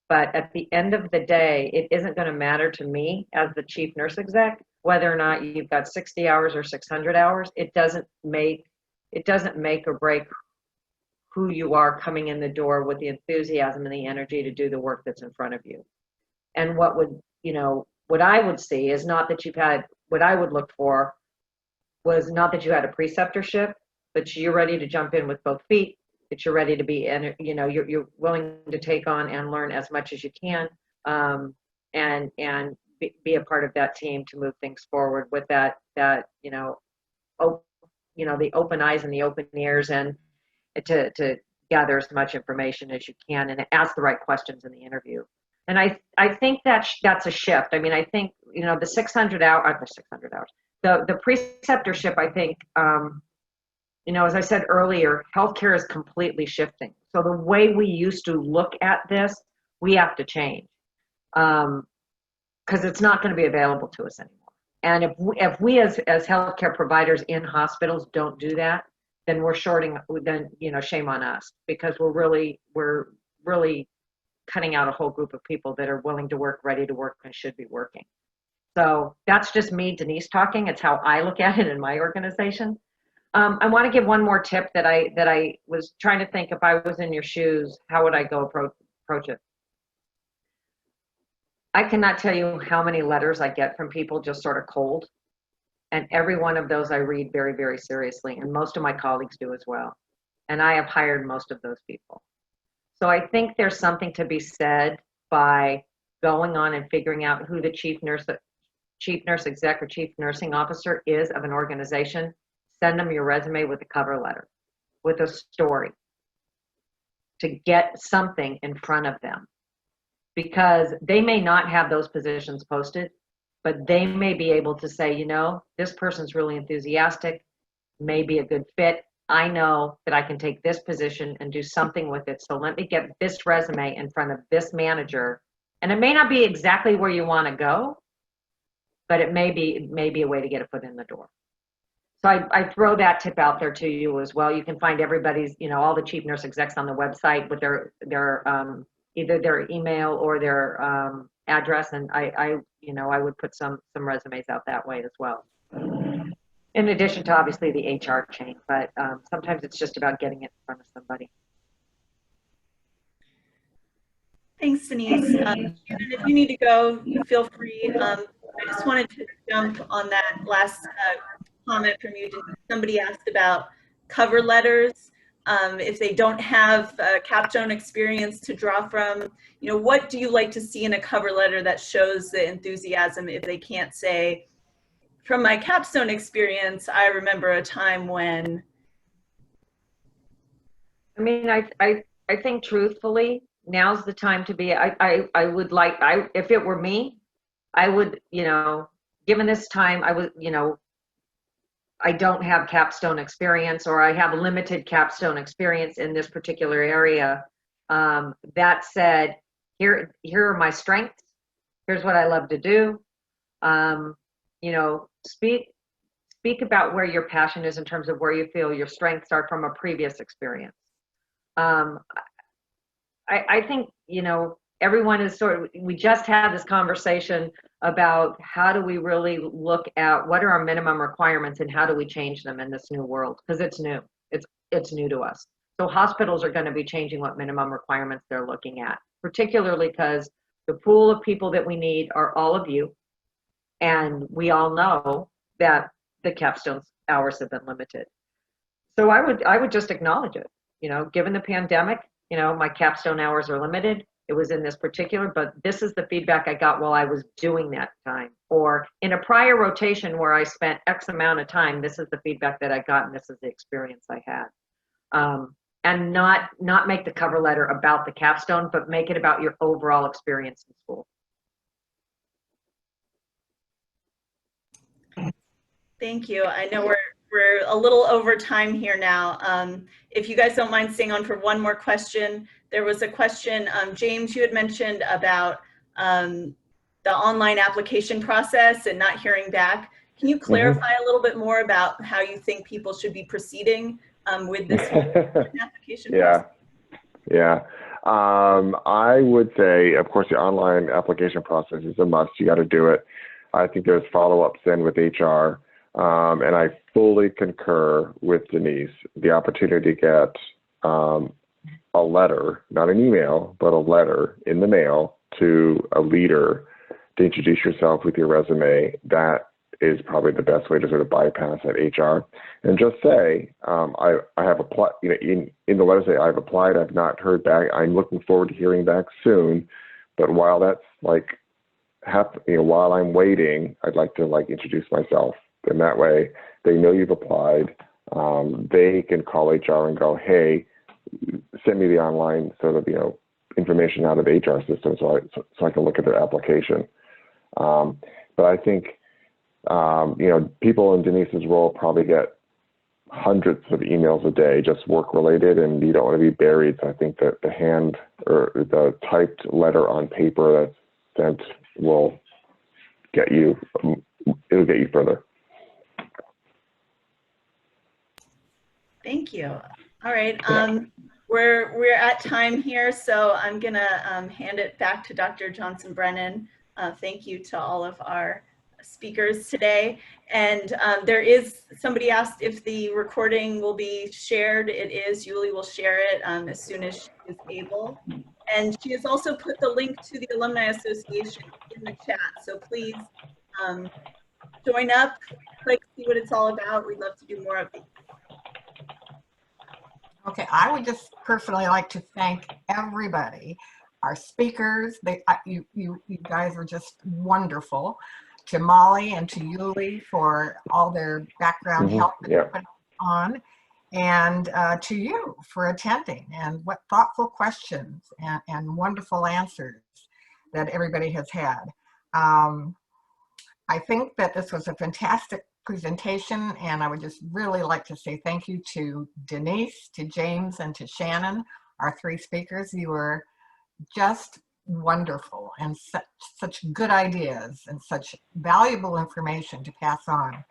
but at the end of the day, it isn't going to matter to me as the chief nurse exec whether or not you've got 60 hours or 600 hours. It doesn't make or break who you are coming in the door with the enthusiasm and the energy to do the work that's in front of you. And what I would see is not that you've had, what I would look for was not that you had a preceptorship, but you're ready to jump in with both feet, that you're ready to be, and you're willing to take on and learn as much as you can, and be a part of that team to move things forward with the open eyes and the open ears, and to gather as much information as you can and ask the right questions in the interview. And I think that's a shift. I mean, I think, the 600 hours, the preceptorship, I think, as I said earlier, healthcare is completely shifting. So the way we used to look at this, we have to change, because it's not going to be available to us anymore. And if we as healthcare providers in hospitals don't do that, then we're shorting, then, shame on us, because we're really cutting out a whole group of people that are willing to work, ready to work, and should be working. So that's just me, Denise, talking. It's how I look at it in my organization. I want to give one more tip that I was trying to think, if I was in your shoes, how would I go approach it? I cannot tell you how many letters I get from people just sort of cold. And every one of those I read very, very seriously. And most of my colleagues do as well. And I have hired most of those people. So I think there's something to be said by going on and figuring out who the chief nurse exec or chief nursing officer is of an organization. Send them your resume with a cover letter, with a story, to get something in front of them. Because they may not have those positions posted, but they may be able to say, this person's really enthusiastic, may be a good fit. I know that I can take this position and do something with it. So let me get this resume in front of this manager. And it may not be exactly where you want to go, but it may be a way to get a foot in the door. So I throw that tip out there to you as well. You can find everybody's, all the chief nurse execs on the website with their either their email or their address, and I would put some resumes out that way as well. In addition to obviously the HR chain, but sometimes it's just about getting it in front of somebody. Thanks, Denise. And if you need to go, feel free. I just wanted to jump on that last comment from you. Somebody asked about cover letters. If they don't have capstone experience to draw from, what do you like to see in a cover letter that shows the enthusiasm if they can't say, from my capstone experience, I remember a time when? I mean, I think truthfully, now's the time to be, if it were me, I would, given this time, I would, I don't have capstone experience, or I have limited capstone experience in this particular area. That said, here are my strengths. Here's what I love to do. Speak about where your passion is in terms of where you feel your strengths are from a previous experience. I think, everyone is we just had this conversation about how do we really look at what are our minimum requirements and how do we change them in this new world, because it's new. It's new to us. So hospitals are going to be changing what minimum requirements they're looking at, particularly because the pool of people that we need are all of you. And we all know that the capstone hours have been limited. So I would just acknowledge it. Given the pandemic, my capstone hours are limited. It was in this particular, but this is the feedback I got while I was doing that time. Or in a prior rotation where I spent X amount of time, this is the feedback that I got, and this is the experience I had. And not make the cover letter about the capstone, but make it about your overall experience in school. Thank you. I know we're a little over time here now. If you guys don't mind staying on for one more question, there was a question, James, you had mentioned about the online application process and not hearing back. Can you clarify a little bit more about how you think people should be proceeding with this whole application process? Yeah. I would say, of course, the online application process is a must. You got to do it. I think there's follow-ups in with HR. And I fully concur with Denise. The opportunity to get a letter, not an email, but a letter in the mail to a leader to introduce yourself with your resume, that is probably the best way to sort of bypass that HR. And just say, I have applied, you know, in the letter say, I've applied, I've not heard back. I'm looking forward to hearing back soon. But while that's like, while I'm waiting, I'd like to introduce myself. And that way they know you've applied. They can call HR and go, hey, send me the online sort of, information out of the HR system so I can look at their application. But I think, people in Denise's role probably get hundreds of emails a day, just work related, and you don't want to be buried. So I think that the hand or the typed letter on paper that's sent will get you, it'll get you further. Thank you. All right. We're at time here, so I'm gonna hand it back to Dr. Johnson Brennan. Thank you to all of our speakers today. And there is, somebody asked if the recording will be shared. It is. Yuli will share it as soon as she is able. And she has also put the link to the Alumni Association in the chat. So please join up, click, see what it's all about. We'd love to do more of these. Okay, I would just personally like to thank everybody, our speakers. You guys were just wonderful. To Molly and to Yuli for all their background help that they put on, and to you for attending, and what thoughtful questions and wonderful answers that everybody has had. I think that this was a fantastic presentation, and I would just really like to say thank you to Denise, to James, and to Shannon, our three speakers. You were just wonderful, and such good ideas and such valuable information to pass on.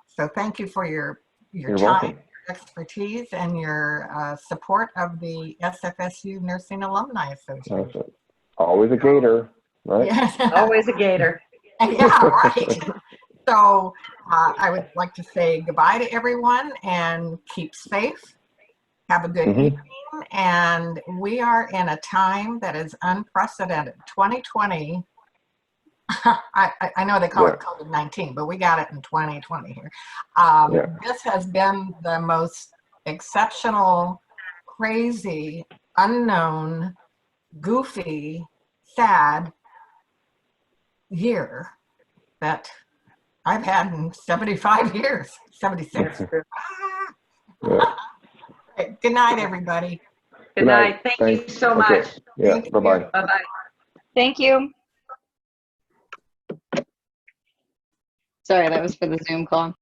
So thank you for your time, welcome. your expertise, and your support of the SFSU Nursing Alumni Association. Always a gator, right? Yes. Always a gator. Yeah, right. So I would like to say goodbye to everyone and keep safe. Have a good evening. And we are in a time that is unprecedented. 2020, I know they call it COVID-19, but we got it in 2020 here. This has been the most exceptional, crazy, unknown, goofy, sad year that I've had in 75 years, 76. Good night, everybody. Good night. Thank you so much. Yeah, bye-bye. Bye-bye. Thank you. Sorry, that was for the Zoom call.